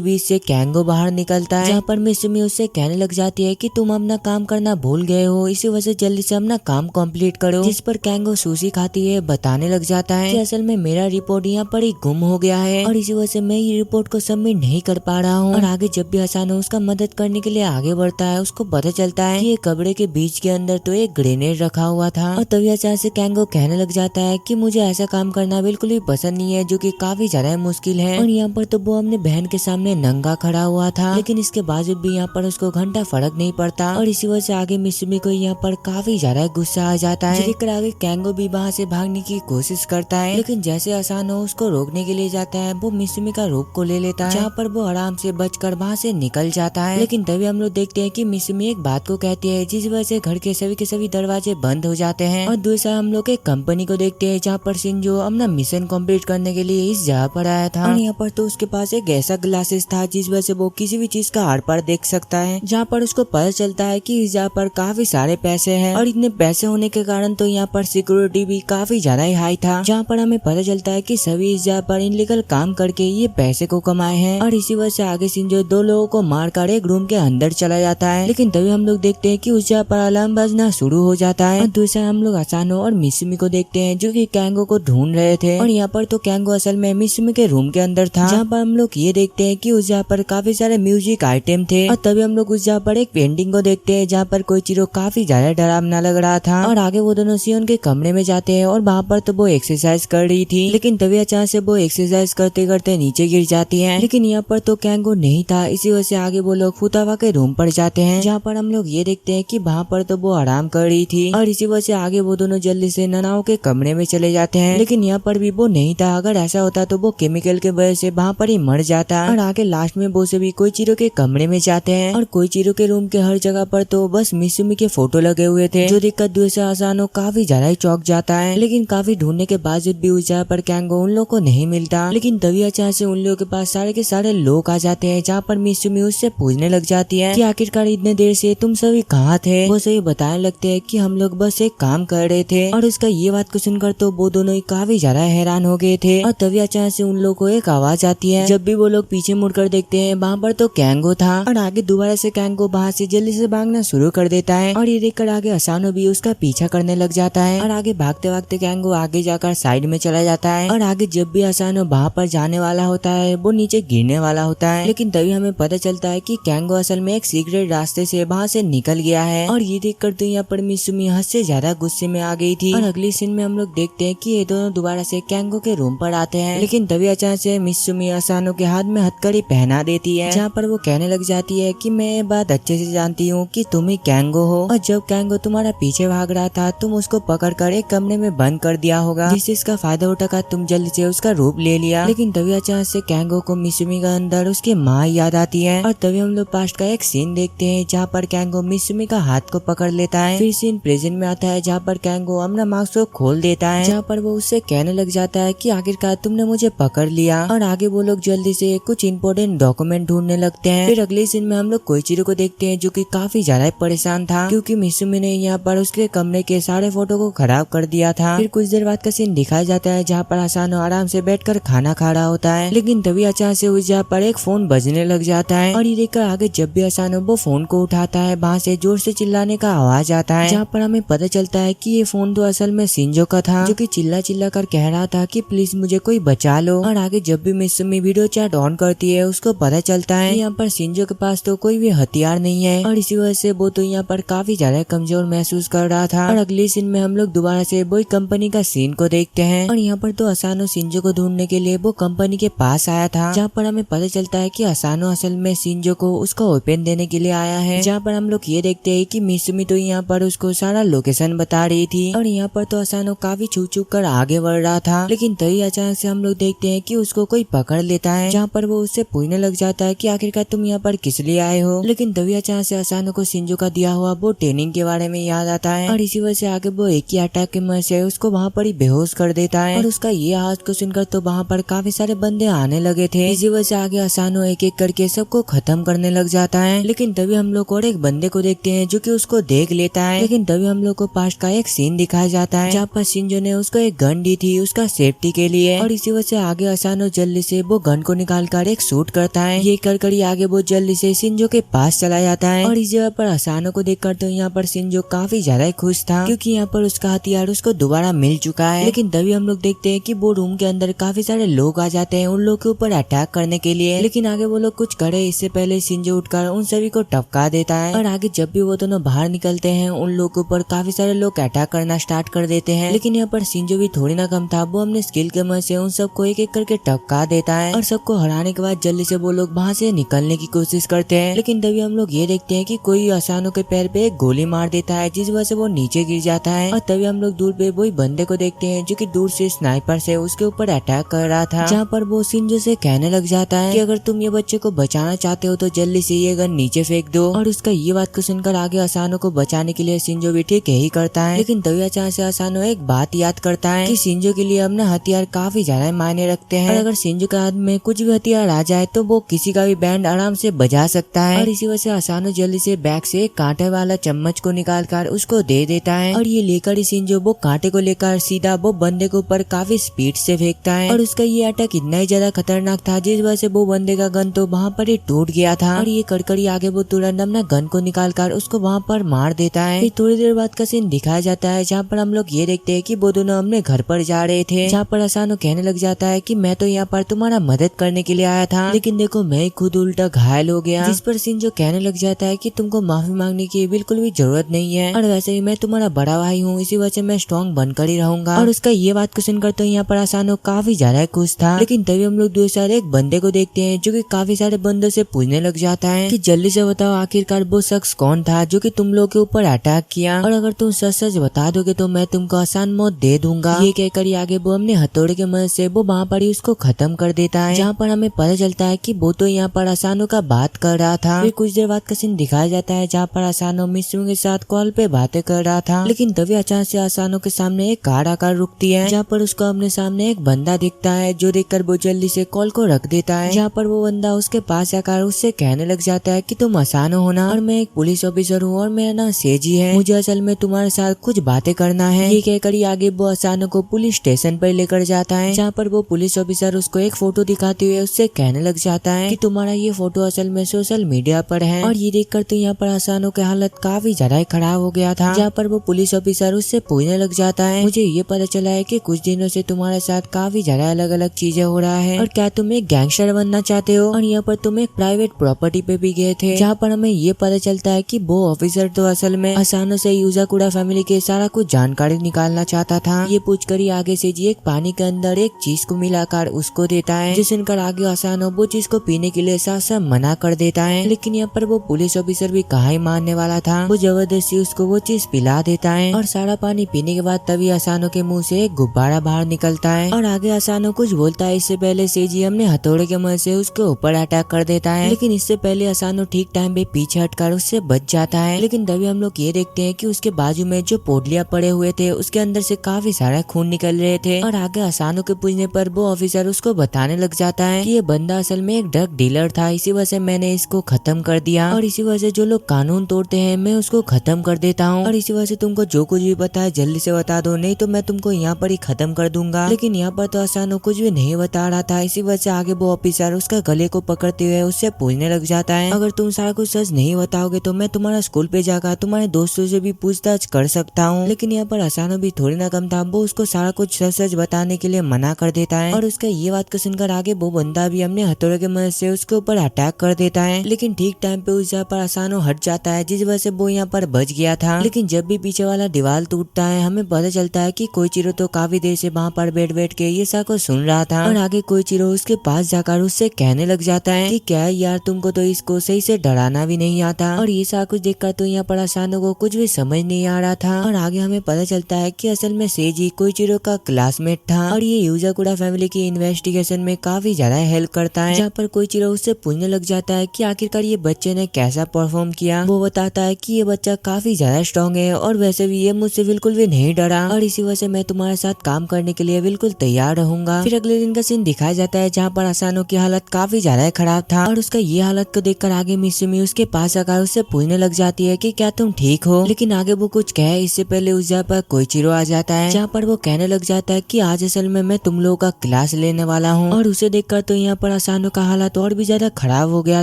Speaker 1: बीच से कैंगो बाहर निकलता है, जहाँ पर मिसुमी उससे कहने लग जाती है कि तुम अपना काम करना भूल गए हो, इसी वजह से जल्दी से अपना काम कंप्लीट करो। जिस पर कैंगो सुशी खाती है बताने लग जाता है कि असल में मेरा रिपोर्ट यहाँ पर ही गुम हो गया है और इसी वजह से मैं ये रिपोर्ट को सबमिट नहीं कर पा रहा हूँ। और आगे जब भी असानो उसका मदद करने के लिए आगे बढ़ता है उसको पता चलता है कि ये कपड़े के बीच के अंदर तो एक ग्रेनेड रखा हुआ था। और तभी अचानक से कैंगो कहने लग जाता है कि मुझे ऐसा काम करना बिल्कुल भी पसंद नहीं है जो कि काफी ज्यादा मुश्किल है। और यहाँ पर तो वो अपने बहन के सामने नंगा खड़ा हुआ था, लेकिन इसके बावजूद भी यहाँ पर उसको घंटा फर्क नहीं पड़ता। और इसी वजह से आगे मिसुमी को यहाँ पर काफी ज्यादा गुस्सा आ जाता है। देखकर आगे कैंगो भी वहाँ से भागने की कोशिश करता है, लेकिन जैसे असानो उसको रोकने के लिए जाता है वो मिसुमी का रूप को ले लेता है, जहाँ पर वो आराम से बचकर वहाँ से निकल जाता है। लेकिन तभी हम लोग देखते हैं कि मिसुमी एक बात को कहती है जिस वजह से घर के सभी दरवाजे बंद हो जाते हैं। और दूसरा हम लोग एक कंपनी को देखते हैं जहाँ पर शिंजो अपना मिशन कंप्लीट करने के लिए इस जगह पर आया था। और यहाँ पर तो उसके पास एक ऐसा ग्लासेस था जिस वजह से वो किसी भी चीज का आर पार देख सकता है, जहाँ पर उसको पता चलता है कि इस जगह पर काफी सारे पैसे हैं। और इतने पैसे होने के कारण तो यहाँ पर सिक्योरिटी भी काफी ज्यादा हाई था, जहाँ पर हमें पता चलता है कि सभी इस जगह पर इनलीगल काम करके ये पैसे को कमाए हैं। और इसी वजह से आगे शिंजो दो लोगों को मारकर एक रूम के अंदर चला जाता है। लेकिन तभी हम लोग देखते हैं कि उस जगह पर अलार्म बजना शुरू हो जाता है। और दूसरा हम लोग असानो और मिसुमी को देखते हैं जो कि कैंगो को ढूंढ रहे थे। और यहाँ पर तो कैंगो असल में मिसुमी के रूम के अंदर था, जहाँ पर हम लोग ये देखते हैं कि उस जगह पर काफी सारे म्यूजिक आइटम थे। और तभी हम लोग उस जगह पर एक पेंटिंग को देखते हैं जहाँ पर कोई चीरो काफी ज्यादा डरावना लग रहा था। और आगे वो दोनों सियोन के कमरे में जाते हैं और वहाँ पर तो वो एक्सरसाइज कर रही थी, लेकिन तभी अचानक से वो एक्सरसाइज करते करते नीचे गिर जाती है। लेकिन यहाँ पर तो कैंगो नहीं था, इसी वजह से आगे वो लोग फुतावा के रूम पर जाते हैं, जहाँ पर हम लोग ये देखते हैं कि वहाँ पर तो वो आराम कर रही थी। और इसी वजह से आगे वो दोनों जल्दी से ननाओ के कमरे में चले जाते हैं, लेकिन यहाँ पर भी वो नहीं था। अगर ऐसा होता तो वो केमिकल के वजह से वहाँ पर ही मर जाता। और आगे लास्ट में वो सभी कोई चीरो के कमरे में जाते हैं और कोई चीरो के रूम के हर जगह पर तो बस मिसुमी के फोटो लगे हुए थे, जो देखकर दूसरा असानो काफी ज्यादा चौंक जाता है। लेकिन काफी ढूंढने के बावजूद भी उस जगह पर कैंगो उन लोग को नहीं मिलता। लेकिन तभी अचानक से उन लोगों के पास सारे के सारे लोग आ जाते हैं, जहाँ पर मिसुमी उससे पूछने लग जाती है कि आखिरकार इतने देर से तुम सभी कहाँ थे। वो सभी बताने लगते हैं कि हम लोग बस एक काम कर रहे थे। और उसका ये बात को सुनकर तो वो दोनों ही काफी ज्यादा हैरान हो गए थे। और तभी अचानक से उन लोगों को एक आवाज आती है। जब भी वो लोग पीछे मुड़कर देखते हैं वहाँ पर तो कैंगो था। और आगे दोबारा से कैंगो वहाँ से जल्दी से भागना शुरू कर देता है। और ये देखकर आगे असानो भी उसका पीछा करने लग जाता है। और आगे भागते भागते कैंगो आगे जाकर साइड में चला जाता है। और आगे जब भी असानो वहाँ पर जाने वाला होता है वो नीचे गिरने वाला होता है, लेकिन तभी हमें पता चलता है कि कैंगो असल में एक सीक्रेट रास्ते से वहाँ से निकल गया है। और ये देखकर तो यहाँ पर मिसुमी हद से ज्यादा गुस्से में आ गई थी। और अगली सीन में हम लोग देखते हैं कि ये दोनों दोबारा से कैंगो के रूम पर आते हैं, लेकिन तभी अचानक से मिसुमी असानो के हाथ में हथकड़ी पहना देती है, जहाँ पर वो कहने लग जाती है कि मैं ये बात अच्छे से जानती हूँ कि तुम ही कैंगो हो, और जब कैंगो तुम्हारा पीछे भाग रहा था तुम उसको पकड़कर एक कमरे में बंद कर दिया होगा, जिससे इसका फायदा उठाकर तुम जल्दी से उसका रूप ले लिया। लेकिन तभी अचानक से कैंगो को मिसुमी का अंदर उसकी माँ याद आती है। और तभी हम लोग पास्ट का एक सीन देखते हैं जहाँ पर कैंगो मिसुमी का हाथ को पकड़ लेता है। फिर सीन प्रेजेंट में आता है जहाँ पर कैंगो अपना मास्क को खोल देता है, जहाँ पर वो उससे कहने लग जाता है कि आखिरकार तुमने मुझे पकड़ लिया। और आगे वो लोग जल्दी से कुछ इंपॉर्टेंट डॉक्यूमेंट ढूंढने लगते हैं। फिर अगले सीन में हम लोग कोइचिरो को देखते हैं जो कि काफी ज्यादा परेशान था, क्योंकि मिसुमी ने यहाँ पर उसके कमरे के सारे फोटो को खराब कर दिया था। फिर कुछ देर बाद का सीन दिखाया जाता है जहाँ पर असानो आराम से बैठकर खाना खा रहा होता है, लेकिन तभी अचानक से उस जगह पर एक फोन बजने लग जाता है। और ये देखकर आगे जब भी असानो वो फोन को उठाता है वहाँ से जोर से चिल्लाने का आवाज आता है, जहाँ पर हमें पता चलता है कि ये फोन तो असल में शिंजो का था, जो कि चिल्ला चिल्ला कर कह रहा था कि प्लीज मुझे कोई बचा लो। और आगे जब भी मिसुमी वीडियो चैट ऑन करती है उसको पता चलता है यहाँ पर शिंजो के पास तो कोई भी हथियार नहीं है, और इसी वजह से वो तो यहाँ पर काफी ज्यादा कमजोर महसूस कर रहा था। और अगले सीन में हम लोग दोबारा से वही कंपनी का सीन को देखते हैं, और यहाँ पर तो असानो शिंजो को ढूंढने के लिए वो कंपनी के पास आया था, जहाँ पर हमें पता चलता है कि असानो असल में शिंजो को उसका ओपन देने के लिए आया है। जहाँ पर हम लोग ये देखते हैं कि मिसुमी तो यहाँ पर उसको सारा लोकेशन बता रही थी, और यहाँ पर तो असानो काफी छुप छुप कर आगे बढ़ रहा था। लेकिन तभी अचानक से हम लोग देखते हैं कि उसको कोई पकड़ लेता है, जहाँ पर वो उससे पूछने लग जाता है कि आखिरकार तुम यहाँ पर किस लिए आए हो। लेकिन तभी अचानक से असानो को शिंजो का दिया हुआ वो ट्रेनिंग के बारे में याद आता है, और इसी वजह से आगे वो एक ही अटैक की मदद से उसको वहाँ पर ही बेहोश कर देता है। और उसका ये आवाज को सुनकर तो वहाँ पर काफी सारे बंदे आने लगे थे, इसी वजह से आगे असानो एक एक करके सबको खत्म करने लग जाता है। लेकिन तभी हम लोग और एक बंदे को देखते हैं जो कि उसको देख लेता है। लेकिन तभी हम लोग को पास्ट का एक सीन दिखाया जाता है, जहाँ पर शिंजो ने उसको एक गन दी थी उसका सेफ्टी के लिए। और इसी वजह से आगे असानो जल्दी से वो गन को निकाल कर एक शूट करता है। ये कर आगे वो जल्दी से शिंजो के पास चला जाता है। और इस जगह पर असानो को देखकर तो यहाँ पर शिंजो काफी ज्यादा खुश था, क्योंकि यहाँ पर उसका हथियार उसको दोबारा मिल चुका है। लेकिन तभी हम लोग देखते हैं कि वो रूम के अंदर काफी सारे लोग आ जाते हैं उन लोग के ऊपर अटैक करने के लिए। लेकिन आगे वो लोग कुछ करे इससे पहले शिंजो उठकर उन सभी को टपका देता है। और आगे जब भी वो दोनों बाहर निकलते हैं उन लोगों के ऊपर काफी सारे लोग अटैक करना स्टार्ट कर देते हैं। लेकिन यहाँ पर शिंजो भी थोड़ी ना कम था, वो अपने स्किल के मदद से उन सबको एक एक करके टपका देता है। और सबको हराने के बाद जल्दी से वो लोग वहाँ से निकलने की कोशिश करते हैं। लेकिन तभी हम लोग ये देखते हैं कि कोई असानो के पैर पे एक गोली मार देता है, जिस वजह से वो नीचे गिर जाता है। और तभी हम लोग दूर पे वही बंदे को देखते हैं जो कि दूर से स्नाइपर से उसके ऊपर अटैक कर रहा था, जहाँ पर वो शिंजो से कहने लग जाता है कि अगर तुम ये बच्चे को बचाना चाहते हो तो जल्दी से ये गन नीचे फेंक दो। और उसका ये बात को सुनकर आगे असानो को बचाने के लिए शिंजो भी ठीक यही करता है। लेकिन तभी अचानक से असानो एक बात याद करता है कि शिंजो के लिए अपना हथियार काफी ज्यादा मायने रखते हैं, और अगर शिंजो के हाथ में कुछ भी हथियार आ जाए तो वो किसी का भी बैंड आराम से बजा सकता है। और इसी वजह से असानो जल्दी से बैग से कांटे वाला चम्मच को निकाल कर उसको दे देता है। और ये लेकर शिंजो वो कांटे को लेकर सीधा वो बंदे के ऊपर काफी स्पीड से फेंकता है। और उसका ये अटैक इतना ही ज्यादा खतरनाक था जिस वजह से वो बंदे का गन तो वहाँ पर ही टूट गया था। और ये कड़कड़ी आगे वो तुरंत अपना गन को निकाल कर उसको वहाँ पर मार देता है। फिर थोड़ी देर बाद का सीन दिखाया जाता है, जहाँ पर हम लोग ये देखते हैं कि वो दोनों अपने घर पर जा रहे थे, जहाँ पर असानो कहने लग जाता है कि मैं तो यहाँ पर तुम्हारा मदद करने के लिए आया था, लेकिन देखो मैं खुद उल्टा घायल हो गया। जिस पर शिंजो कहने लग जाता है कि तुमको माफी मांगने की बिल्कुल भी जरूरत नहीं है, और वैसे भी मैं तुम्हारा बड़ा भाई हूँ, इसी वजह से मैं स्ट्रॉन्ग बनकर ही रहूंगा। और उसका ये बात को सुनकर तो यहाँ पर असानो काफी ज्यादा खुश था। लेकिन तभी हम लोग दूसरे एक बंदे को देखते हैं जो कि काफी सारे बंदों से पूछने लग जाता है कि जल्दी से बताओ आखिरकार वो शख्स कौन था जो कि तुम लोग के ऊपर अटैक किया, और अगर तुम सच सच बता दोगे तो मैं तुमको आसान मौत दे दूंगा। ये कहकर आगे वो अपने हथौड़े के मदद से वो वहाँ पर ही उसको खत्म कर देता है, जहाँ पर हमें पता चलता है कि वो तो यहाँ पर असानो का बात कर रहा था। फिर कुछ देर बाद का सीन दिखाया जाता है, जहाँ पर असानो मित्सुमी के साथ कॉल पे बातें कर रहा था। लेकिन तभी अचानक से असानो के सामने एक कार आकर रुकती है, जहाँ पर उसको अपने सामने एक बंदा दिखता है, जो देखकर वो जल्दी से कॉल को रख देता है। जहाँ पर वो बंदा उसके पास आकर उससे कहने लग जाता है कि तुम असानो हो ना, और मैं एक पुलिस ऑफिसर हूँ और मेरा नाम सेजी है, मुझे असल में तुम्हारे साथ कुछ बातें करना है। ये कहकर आगे वो असानो को पुलिस स्टेशन पर लेकर जाता है, जहाँ पर वो पुलिस ऑफिसर उसको एक फोटो दिखाते हुए उससे कहने लग जाता है कि तुम्हारा ये फोटो असल में सोशल मीडिया पर है। और ये देखकर तो यहाँ पर असानो की हालत काफी ज्यादा खराब हो गया था, जहाँ पर वो पुलिस ऑफिसर उससे पूछने लग जाता है मुझे ये पता चला है कि कुछ दिनों से तुम्हारे साथ काफी ज्यादा अलग अलग चीजें हो रहा है, और क्या तुम एक गैंगस्टर बनना चाहते हो। और यहाँ पर तुम एक प्राइवेट प्रॉपर्टी पे भी गए थे, जहाँ पर हमें ये पता चलता है कि वो ऑफिसर तो असल में असानो से यूजाकुडा फैमिली के सारा कुछ जानकारी निकालना चाहता था। ये पूछकर ही आगे से जी एक पानी के अंदर एक चीज को मिलाकर उसको देता है, जिस सुनकर आगे असानो वो चीज को पीने के लिए साफ साफ मना कर देता है। लेकिन यहाँ पर वो पुलिस ऑफिसर भी कहाँ ही मानने वाला था, वो जबरदस्ती उसको वो चीज पिला देता है। और सारा पानी पीने के बाद तभी असानो के मुंह से एक गुब्बारा बाहर निकलता है, और आगे असानो कुछ बोलता है इससे पहले सेजी हमने हथौड़े के मदद से उसके ऊपर अटैक कर देता है। लेकिन इससे पहले असानो ठीक टाइम पे पीछे हटकर उससे बच जाता है। लेकिन तभी हम लोग ये देखते हैं कि उसके बाजू में जो पोटलियां पड़े हुए थे उसके अंदर से काफी सारा खून निकल रहे थे। और आगे असानो के पूछने पर वो ऑफिसर उसको बताने लग जाता है कि ये बंदा असल में एक ड्रग डीलर था, इसी वजह से मैंने इसको खत्म कर दिया, और इसी वजह से जो लोग कानून तोड़ते हैं मैं उसको खत्म कर देता हूँ। और इसी वजह से तुमको जो कुछ भी पता है जल्दी से बता दो, नहीं तो मैं तुमको यहाँ पर ही खत्म कर दूंगा। लेकिन यहाँ पर तो असानो कुछ भी नहीं बता रहा था, इसी वजह से आगे वो ऑफिसर उसका गले को पकड़ते हुए उससे पूछने लग जाता है अगर तुम सारा कुछ सच नहीं बताओगे तो मैं तुम्हारा स्कूल पे जाकर तुम्हारे दोस्तों से भी पूछताछ कर सकता हूँ। लेकिन यहाँ पर असानो भी थोड़ी ना कम था, वो उसको सारा कुछ सच सच बताने के लिए मना कर देता है। और उसका ये बात को सुनकर आगे वो बंदा भी अपने हथौड़े के मदद से उसके ऊपर अटैक कर देता है। लेकिन ठीक टाइम पे उस जगह पर असानो हट जाता है, जिस वजह से वो यहाँ पर बच गया था। लेकिन जब भी पीछे वाला दीवार टूटता है हमें पता चलता है कि कोइचिरो तो काफी देर से वहाँ पर बैठ के ये सब को सुन रहा था। और आगे कोइचिरो उसके पास जाकर उससे कहने लग जाता है कि क्या यार तुमको तो इसको सही से डराना भी नहीं आता। और ये सारा कुछ देखकर तो यहाँ पर असानो को कुछ भी समझ नहीं आ रहा था। और आगे हमें पता चलता है कि असल में सेजी कोइचिरो का क्लासमेट था, और ये यूजाकुडा फैमिली की इन्वेस्टिगेशन में काफी ज्यादा हेल्प करता है। जहाँ पर कोइचिरो उससे पूछने लग जाता है कि आखिरकार ये बच्चे ने कैसा परफॉर्म किया। वो बताता है कि ये बच्चा काफी ज्यादा स्ट्रॉन्ग है, और वैसे भी ये मुझसे बिल्कुल भी नहीं डरा, और इसी वजह से मैं तुम्हारे साथ काम करने के लिए बिल्कुल तैयार रहूंगा। फिर अगले दिन का सीन दिखाया जाता है, जहाँ पर असानो की हालत काफी ज्यादा खराब था, और उसका ये हालत को देखकर आगे मित्सुमी उसके पास आकर उससे पूछने लग जाती है कि क्या तुम ठीक हो। लेकिन आगे वो कुछ कहे इससे पहले उस जगह पर कोइचिरो आ जाता है, जहाँ पर वो कहने लग जाता है कि आज असल में मैं तुम लोगों का क्लास लेने वाला हूँ। और उसे देखकर तो यहाँ पर असानो का हालत और भी ज्यादा खराब हो गया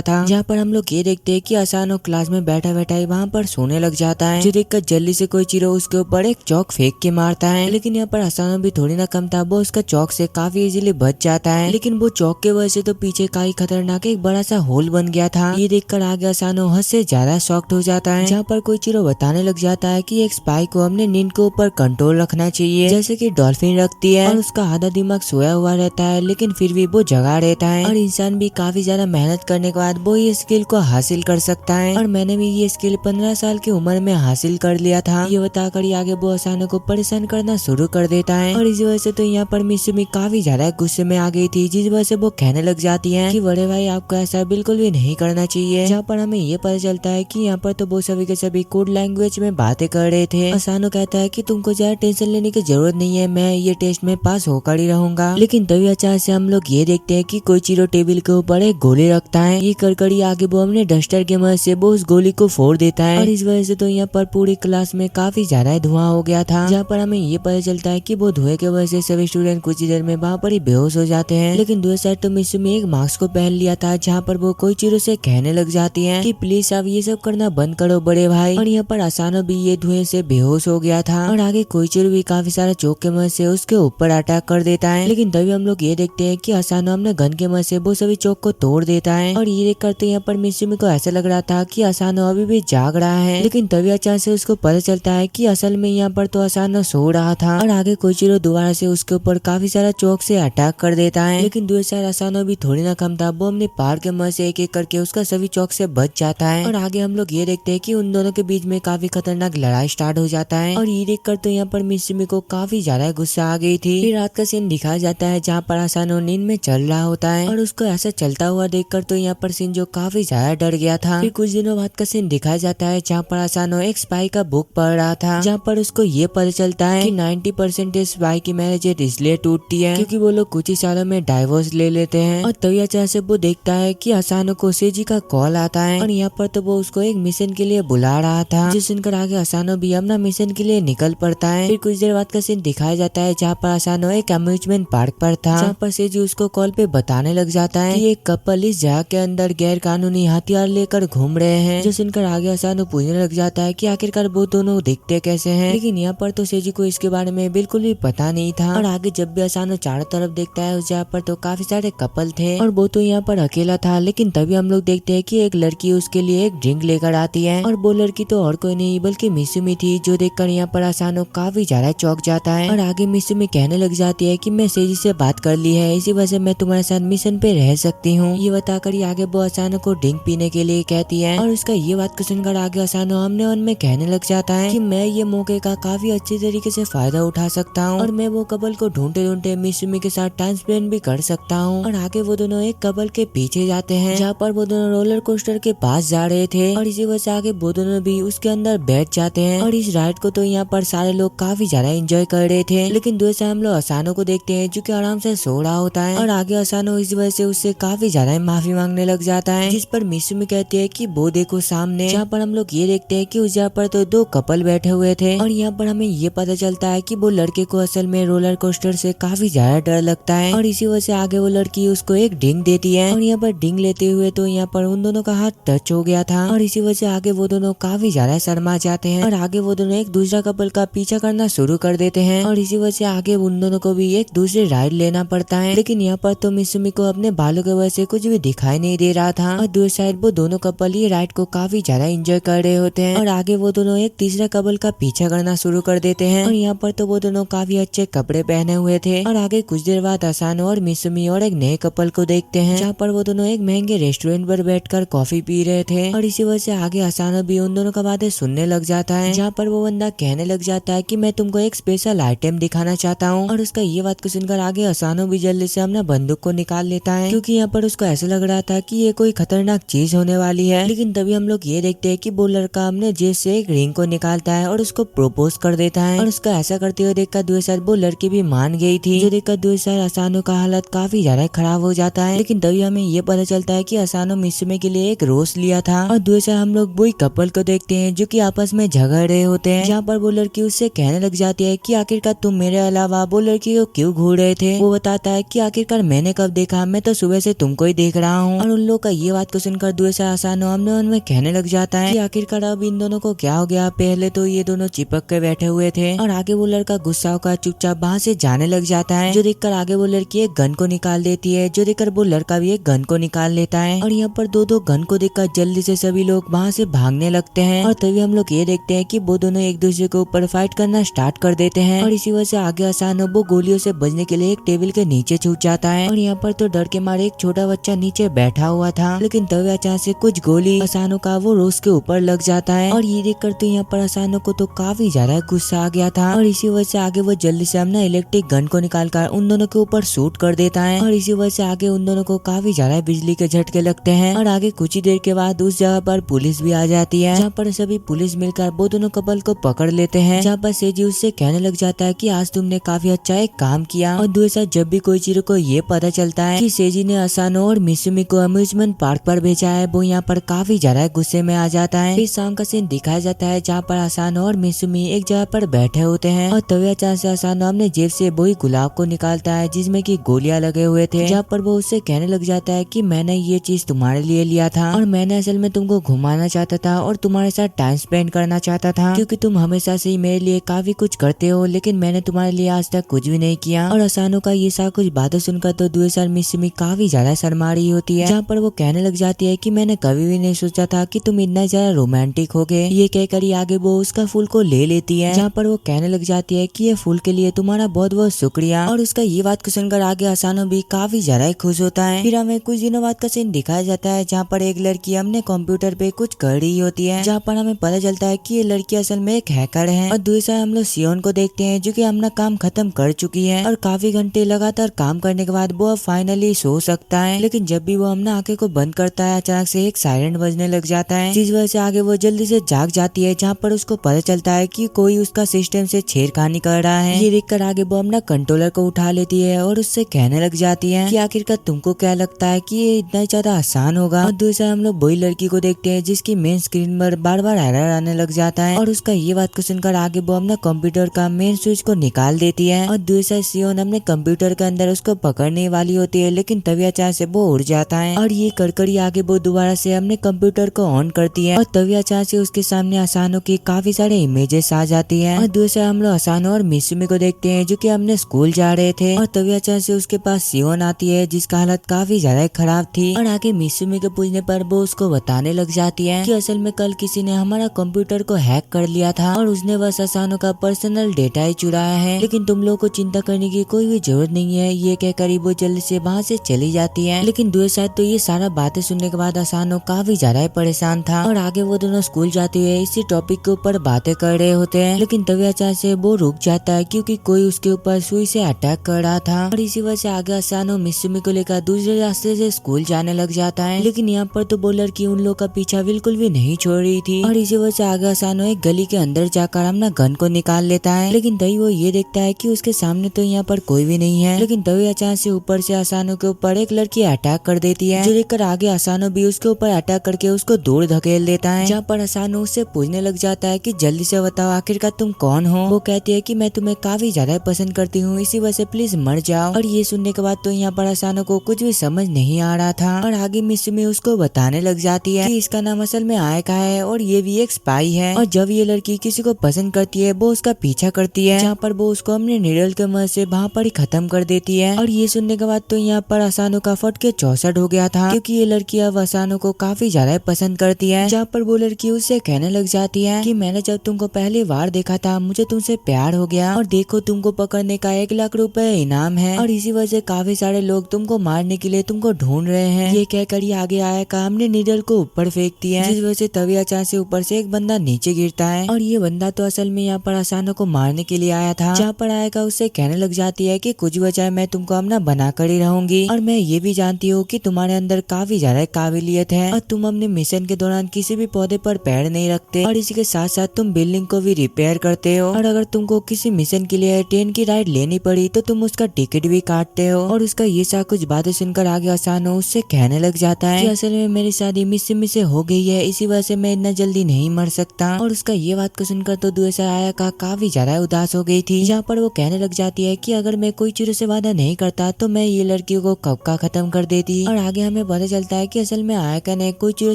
Speaker 1: था, जहाँ पर हम लोग ये देखते हैं कि असानो क्लास में बैठा बैठा ही वहाँ पर सोने लग जाता है, जो देखकर जल्दी से कोइचिरो उसके ऊपर एक चौक फेंक के मारता है। लेकिन यहाँ पर असानो भी थोड़ी ना कम था, वो उसका चौक से काफी इजीली बच जाता है। लेकिन वो चौक के वजह से तो पीछे का ही खतरनाक एक बड़ा सा होल बन गया था। ये देखकर आगे असानो हद से ज्यादा शॉक्ड हो जाता है, जहाँ पर कोइचिरो बताने लग जाता है कि एक स्पाई को हमने नींद के ऊपर कंट्रोल रखना चाहिए, जैसे कि डॉल्फिन रखती है, और उसका आधा दिमाग सोया हुआ रहता है लेकिन फिर भी वो जगा रहता है। और इंसान भी काफी ज्यादा मेहनत करने के बाद वो ये स्किल को हासिल कर सकता है। और मैंने भी ये स्किल 15 साल की उम्र में हासिल कर लिया था। ये बताकर आगे वो असानो को परेशान करना शुरू कर देता है। और इस वजह से तो यहाँ पर मित्सुमी काफी ज्यादा गुस्से में आ गई थी, जिस वजह से वो कहने लग जाती है कि बड़े भाई आपको ऐसा बिल्कुल भी नहीं करना चाहिए। जहाँ पर हमें ये पता चलता है कि यहाँ पर तो वो सभी के सभी कोड लैंग्वेज में बातें कर रहे थे। असानो कहता है कि तुमको ज्यादा टेंशन लेने की जरूरत नहीं है, मैं ये टेस्ट में पास होकर ही रहूंगा। लेकिन तभी अचानक से हम लोग ये देखते हैं कि कोइचिरो टेबल के ऊपर एक गोली रखता है। ये करकड़ी आगे वो अपने डस्टर के मदद से वो उस गोली को फोड़ देता है। और इस वजह से तो यहाँ पर पूरी क्लास में काफी ज्यादा धुआं हो गया था, जहाँ पर हमें ये पता चलता है कि वो धुएं की वजह से सभी स्टूडेंट कुछ ही देर में वहाँ पर ही बेहोश हो जाते हैं। लेकिन दूसरी साइड तो मित्सुमी एक मास्क को पहन लिया था, जहाँ पर वो कोइचिरो से कहने लग जाती है कि प्लीज आप ये सब करना बंद करो बड़े भाई। और यहाँ पर असानो भी ये धुएं से बेहोश हो गया था। और आगे कोइचिरो भी काफी सारा चौक के मदद से उसके ऊपर अटैक कर देता है। लेकिन तभी हम लोग ये देखते हैं कि असानो अपने गन के मदद से वो सभी चौक को तोड़ देता है। और ये देखकर तो यहाँ पर मित्सुमी को ऐसा लग रहा था कि असानो अभी भी जाग रहा है। लेकिन तभी अचानक से उसको पता चलता है कि असल में यहाँ पर तो असानो सो रहा था। और आगे कोइचिरो दोबारा से उसके ऊपर काफी सारा चौक से अटैक कर देता है। लेकिन दूसरी साइड असानो भी थोड़ी ना कम था, वो अपने पार के मदद से एक एक करके उसका सभी चौक से बच जाता है। और आगे हम लोग ये देखते हैं कि उन दोनों के बीच में काफी खतरनाक लड़ाई स्टार्ट हो जाता है। और ये देखकर तो यहाँ पर मित्सुमी को काफी ज्यादा गुस्सा आ गई थी। फिर रात का सीन दिखाया जाता है, जहाँ पर असानो नींद में चल रहा होता है। और उसको ऐसा चलता हुआ देखकर तो यहाँ पर शिंजो काफी ज्यादा डर गया था। फिर कुछ दिनों बाद का सीन दिखाया जाता है, जहाँ पर असानो एक स्पाई का बुक पढ़ रहा था, जहाँ पर उसको ये पता चलता है कि 90% स्पाई की मैरिज इसलिए टूटती है क्योंकि वो लोग कुछ ही सालों में डाइवोर्स ले लेते हैं। और तभी अचानक से वो देखता है कि असानो को सेजी का कॉल आता है। और यहाँ पर तो वो उसको एक मिशन के लिए बुला रहा था, जिस सुनकर आगे असानो भी अपना मिशन के लिए निकल पड़ता है। फिर कुछ देर बाद का सीन दिखाया जाता है, जहाँ पर असानो एक अम्यूजमेंट पार्क पर था, जहाँ पर सेजी उसको कॉल पे बताने लग जाता है कि एक कपल इस जगह के अंदर गैर कानूनी हथियार लेकर घूम रहे हैं। जो सुनकर आगे असानो पूछने लग जाता है कि आखिरकार वो दोनों दिखते कैसे हैं। लेकिन यहाँ पर तो सेजी को इसके बारे में बिल्कुल भी पता नहीं था। और आगे जब भी असानो चारों तरफ देखता है उस जगह पर तो काफी सारे कपल थे और वो तो यहाँ पर अकेला था। लेकिन तभी हम लोग देखते हैं कि एक लड़की उसके लिए एक ड्रिंक लेकर आती है। और वो लड़की तो और कोई नहीं बल्कि मित्सुमी थी, जो देखकर यहाँ पर असानो काफी ज्यादा चौंक जाता है। और आगे मित्सुमी कहने लग जाती है कि मैं सेजी से बात कर ली है, इसी वजह से मैं तुम्हारे साथ मिशन पे रह सकती हूँ। ये बताकर आगे वो असानो को ड्रिंक पीने के लिए कहती है। और उसका ये बात को सुनकर आगे असानो हमने उनमें कहने लग जाता है कि मैं ये मौके का काफी अच्छे तरीके से फायदा उठा सकता हूँ और मैं वो कपल को ढूंढते ढूंढते मित्सुमी के साथ टाइम स्पेंड भी कर सकता हूँ। और आगे वो दोनों एक कपल के पीछे जाते हैं, जहाँ पर वो दोनों रोलर कोस्टर के पास जा रहे थे। और इसी वजह से आगे वो दोनों भी उसके अंदर बैठ जाते हैं। और इस राइड को तो यहाँ पर सारे लोग काफी ज्यादा एंजॉय कर रहे थे। लेकिन दूसरे हम लोग असानो को देखते हैं, जो कि आराम से सो रहा होता है। और आगे असानो इस वजह से उससे काफी ज्यादा माफी मांगने लग जाता है, जिस पर मित्सुमी कहती है कि वो देखो सामने, जहाँ पर हम लोग ये देखते हैं कि उस जगह पर तो 2 कपल बैठे हुए थे। और यहाँ पर हमें ये पता चलता है कि वो लड़के को असल में रोलर कोस्टर से काफी ज्यादा डर लगता है। और इसी वजह से आगे वो लड़की उसको एक डिंग देती है। और यहाँ पर डिंग लेते हुए तो यहाँ पर उन दोनों का हाथ टच हो गया था। और इसी वजह से आगे वो दोनों काफी ज्यादा शर्मा जाते हैं। और आगे वो दोनों एक दूसरा कपल का पीछा करना शुरू कर देते हैं। और इसी वजह से आगे उन दोनों को भी एक दूसरे राइड लेना पड़ता है। लेकिन यहाँ पर तो मित्सुमी को अपने बालों की वजह से कुछ भी दिखाई नहीं दे रहा था। और दूसरी साइड वो दोनों कपल ये राइड को काफी ज्यादा एंजॉय कर रहे होते हैं। और आगे वो दोनों एक तीसरा कपल का पीछा करना शुरू कर देते हैं। और यहाँ पर तो वो दोनों काफी अच्छे कपड़े पहने हुए थे। और आगे कुछ देर बाद असानो और मित्सुमी और एक नए कपल को देखते हैं, जहाँ पर वो दोनों एक महंगे रेस्टोरेंट पर बैठकर कॉफी पी रहे थे। और इसी वजह से आगे असानो भी उन दोनों का बातें सुनने लग जाता है, जहाँ पर वो बंदा कहने लग जाता है कि मैं तुमको एक स्पेशल आइटम दिखाना चाहता हूँ। और उसका ये बात को सुनकर आगे असानो भी जल्दी से अपना बंदूक को निकाल लेता है, क्योंकि यहाँ पर उसको ऐसा लग रहा था कि ये कोई खतरनाक चीज होने वाली है। लेकिन तभी हम लोग ये देखते हैं कि वो लड़का अपने जेब से एक रिंग को निकालता है और उसको प्रपोज कर देता है। और उसका ऐसा करते हुए देखकर दूसरी साइड वो लड़की भी मान गई थी, जो देखकर दूसरी साइड असानो का हालत काफी ज्यादा खराब हो जाता है। लेकिन तभी हमें ये पता चलता है कि असानो मित्सुमी के लिए एक रोज लिया था। और दूसरी साइड हम लोग वही कपल को देखते हैं, जो कि आपस में झगड़ रहे होते हैं, जहाँ पर वो लड़की उससे कहने लग जाती है कि आखिरकार तुम मेरे अलावा वो लड़की को क्यों घूर रहे थे। वो बताता है कि आखिरकार मैंने कब देखा, मैं तो सुबह से तुमको ही देख रहा हूँ। और उन लोग का ये बात को सुनकर दूसरा असानो अपने मन में कहने लग जाता है कि आखिरकार अब इन दोनों को क्या हो गया। पहले तो ये दोनों चिपक के बैठे हुए थे और आगे वो लड़का गुस्सा होकर चुपचाप वहाँ से जाने लग जाता है। जो देखकर आगे वो लड़की एक गन को निकाल देती है, जो देखकर वो लड़का भी एक गन को निकाल लेता है। और यहाँ पर दो गन को देखकर जल्दी से सभी लोग वहाँ से भागने लगते हैं। और तभी हम लोग ये देखते हैं कि वो दोनों एक दूसरे के ऊपर फाइट करना स्टार्ट कर देते हैं। और इसी वजह से आगे असानो वो गोलियों से बचने के लिए एक टेबल के नीचे छुप जाता है। और यहाँ पर तो डर के मारे एक छोटा बच्चा नीचे बैठा हुआ था, लेकिन तभी अचानक से कुछ गोली असानो का वो रोज के ऊपर लग जाता है। और ये देखकर तो यहाँ पर असानो को तो काफी ज्यादा गुस्सा आ गया था। और इसी वजह से आगे वो जल्दी से अपना इलेक्ट्रिक गन को निकालकर उन दोनों के ऊपर शूट कर देता है। और इसी वजह से आगे उन दोनों को काफी ज्यादा बिजली के झटके लगते हैं। और आगे कुछ ही देर के बाद उस जगह पर पुलिस भी आ जाती है, जहाँ पर सभी पुलिस मिलकर वो दोनों कपल को पकड़ लेते हैं। जहाँ पर सेजी उससे कहने लग जाता है कि आज तुमने काफी अच्छा एक काम किया। और दूसरा जब भी कोई चीज को ये पता चलता है कि सेजी ने असानो और मिसुमी को अम्यूजमेंट पार्क पर भेजा है, वो यहाँ पर काफी ज्यादा गुस्से में आ जाता है। फिर शाम का सीन दिखाया जाता है जहाँ पर असानो और मिसुमी एक जगह पर बैठे होते हैं। और तभी अचानक से असानो अपने जेब से वही गुलाब को निकालता है जिसमें की गोलियां लगे हुए थे, जहाँ पर वो उससे कहने लग जाता है कि मैंने ये चीज तुम्हारे लिए लिया था और मैंने असल में तुमको घुमाना चाहता था और तुम्हारे साथ टाइम स्पेंड करना चाहता था, क्योंकि तुम हमेशा से ही मेरे लिए काफी कुछ करते हो, लेकिन मैंने तुम्हारे लिए आज तक कुछ भी नहीं किया। और असानो का ये सब कुछ बातें सुनकर तो दूसरी मिसुमी काफी ज्यादा शर्मा रही होती है, जहाँ पर वो कहने लग जाती है कि मैंने कभी भी नहीं सोचा था कि तुम इतना ज्यादा रोमांटिक होगे। ये कहकर आगे वो उसका फूल को ले लेती है, जहाँ पर वो कहने लग जाती है कि ये फूल के लिए तुम्हारा बहुत बहुत शुक्रिया। और उसका ये बात को सुनकर आगे असानो भी काफी ज्यादा खुश होता है। फिर हमें कुछ दिनों बाद का सीन दिखाया जाता है जहाँ पर एक लड़की हमने कंप्यूटर पे कुछ कर रही होती है, जहाँ पर हमें पता चलता है कि ये लड़की असल में एक हैकर है। और दूसरा हम लोग सियोन को देखते हैं जो कि अपना काम खत्म कर चुकी है और काफी घंटे लगातार काम करने के बाद वो अब फाइनली सो सकता है। लेकिन जब भी वो अपना आंखें को बंद करता है अचानक से एक सायरन बजने लग जाता है, जिस वजह से आगे वो जल्दी से जाग जाती है, जहाँ पर उसको पता चलता है कि कोई उसका सिस्टम से छेड़खानी कर रहा है। ये देखकर आगे वो अपना कंट्रोलर को उठा लेती है और उससे कहने लग जाती है कि आखिरकार तुमको क्या लगता है कि ये इतना ज्यादा आसान होगा। और दूसरा हम लोग वही लड़की को देखते हैं जिसकी मेन स्क्रीन पर बार बार एरर आने लग जाता है और उसका ये बात को सुनकर आगे वो अपना कंप्यूटर का मेन स्विच को निकाल देती है। और दूसरा सियोन अपने कंप्यूटर के अंदर उसको पकड़ने वाली होती है, लेकिन तभी अचानक से वो उड़ जाता है और ये कर आगे वो दोबारा से अपने कंप्यूटर को ऑन करती है। और तभी अचानक से उसके सामने असानो की काफी सारे इमेजेस आ जाती है। और दूसरा हम लोग असानो और मिसुमी को देखते हैं जो कि अपने स्कूल जा रहे थे। और तभी अचानक से उसके पास सियोन आती है जिसका हालत काफी ज्यादा खराब थी। और आगे मिसुमी के पूछने पर वो उसको बताने लग जाती है कि असल में कल किसी ने हमारा कंप्यूटर को हैक कर लिया था और उसने बस असानो का पर्सनल डेटा ही चुराया है, लेकिन तुम लोग को चिंता करने की कोई भी जरूरत नहीं है। ये कहकर वो जल्दी से वहाँ से चली जाती है। लेकिन दूसरी तो ये सारा बातें सुनने के बाद असानो काफी ज्यादा परेशान था और आगे वो दोनों स्कूल जाते हुए इसी टॉपिक के ऊपर बातें कर रहे होते हैं। लेकिन तभी अचानक से वो रुक जाता है क्योंकि कोई उसके ऊपर सुई से अटैक कर रहा था। और इसी वजह से आगे असानो मिसुमी को लेकर दूसरे रास्ते से स्कूल जाने लग जाता है। लेकिन यहाँ पर तो वो लड़की उन लोग का पीछा बिल्कुल भी नहीं छोड़ रही थी और इसी वजह से आगे असानो एक गली के अंदर जाकर अपना गन को निकाल लेता है। लेकिन तभी वो ये देखता है कि उसके सामने तो यहाँ पर कोई भी नहीं है। लेकिन तभी अचानक से ऊपर से असानो के ऊपर एक लड़की अटैक कर देती है, जो देखकर आगे असानो भी उसके ऊपर अटैक करके उसको दूर धकेल देता है। जहाँ पर असानो उससे पूछने लग जाता है कि जल्दी से बताओ आखिरकार तुम कौन हो। वो कहती है कि मैं तुम्हें काफी ज्यादा पसंद करती हूँ, इसी वजह से प्लीज मर जाओ। और ये सुनने के बाद तो यहाँ पर असानो को कुछ भी समझ नहीं आ रहा था और आगे मिसुमी उसको बताने लग जाती है कि इसका नाम असल में आयका है और ये भी एक स्पाई है। और जब ये लड़की किसी को पसंद करती है वो उसका पीछा करती है, जहाँ पर वो उसको अपने निडल के मदद से वहाँ पर ही खत्म कर देती है। और ये सुनने के बाद तो यहाँ पर असानो का फट के 64 हो गया था, क्योंकि ये लड़की अब असानो को काफी ज्यादा पसंद करती है। जहाँ पर वो लड़की उससे कहने लग जाती है कि मैंने जब तुमको पहली बार देखा था मुझे तुमसे प्यार हो गया और देखो तुमको पकड़ने का 1 लाख रुपए इनाम है और इसी वजह से काफी सारे लोग तुमको मारने के लिए तुमको ढूंढ रहे हैं। ये कहकर ही आगे आयका हमने निडल को ऊपर फेंकती है, जिस वजह से तभी अचानक से ऊपर से एक बंदा नीचे गिरता है और ये बंदा तो असल में यहाँ पर असानो को मारने के लिए आया था। जहाँ पर आयका उससे कहने लग जाती है कि कुछ बचाए मैं तुमको अपना बना कर ही रहूंगी और मैं ये भी जानती हूँ कि तुम्हारे अंदर काफी ज्यादा काबिलियत है और तुम अपने मिशन के दौरान किसी भी पौधे पर पैर नहीं रखते और इसी के साथ साथ तुम बिल्डिंग को भी रिपेयर करते हो और अगर तुमको किसी मिशन के लिए ट्रेन की राइड लेनी पड़ी तो तुम उसका टिकट भी काटते हो। और उसका ये सब कुछ बातें सुनकर आगे असानो उससे कहने लग जाता है कि असल में मेरी शादी मिसुमी से हो गई है, इसी वजह से मैं इतना जल्दी नहीं मर सकता। और उसका ये बात को सुनकर देखकर तो दूसरा आयाका काफी ज्यादा उदास हो गई थी। जहाँ पर वो कहने लग जाती है कि अगर मैं कोई चीजों से वादा नहीं करता तो मैं ये लड़की को कब का खत्म कर देती। और आगे हमें पता चलता है कि असल में आयाका ने कोई चीजों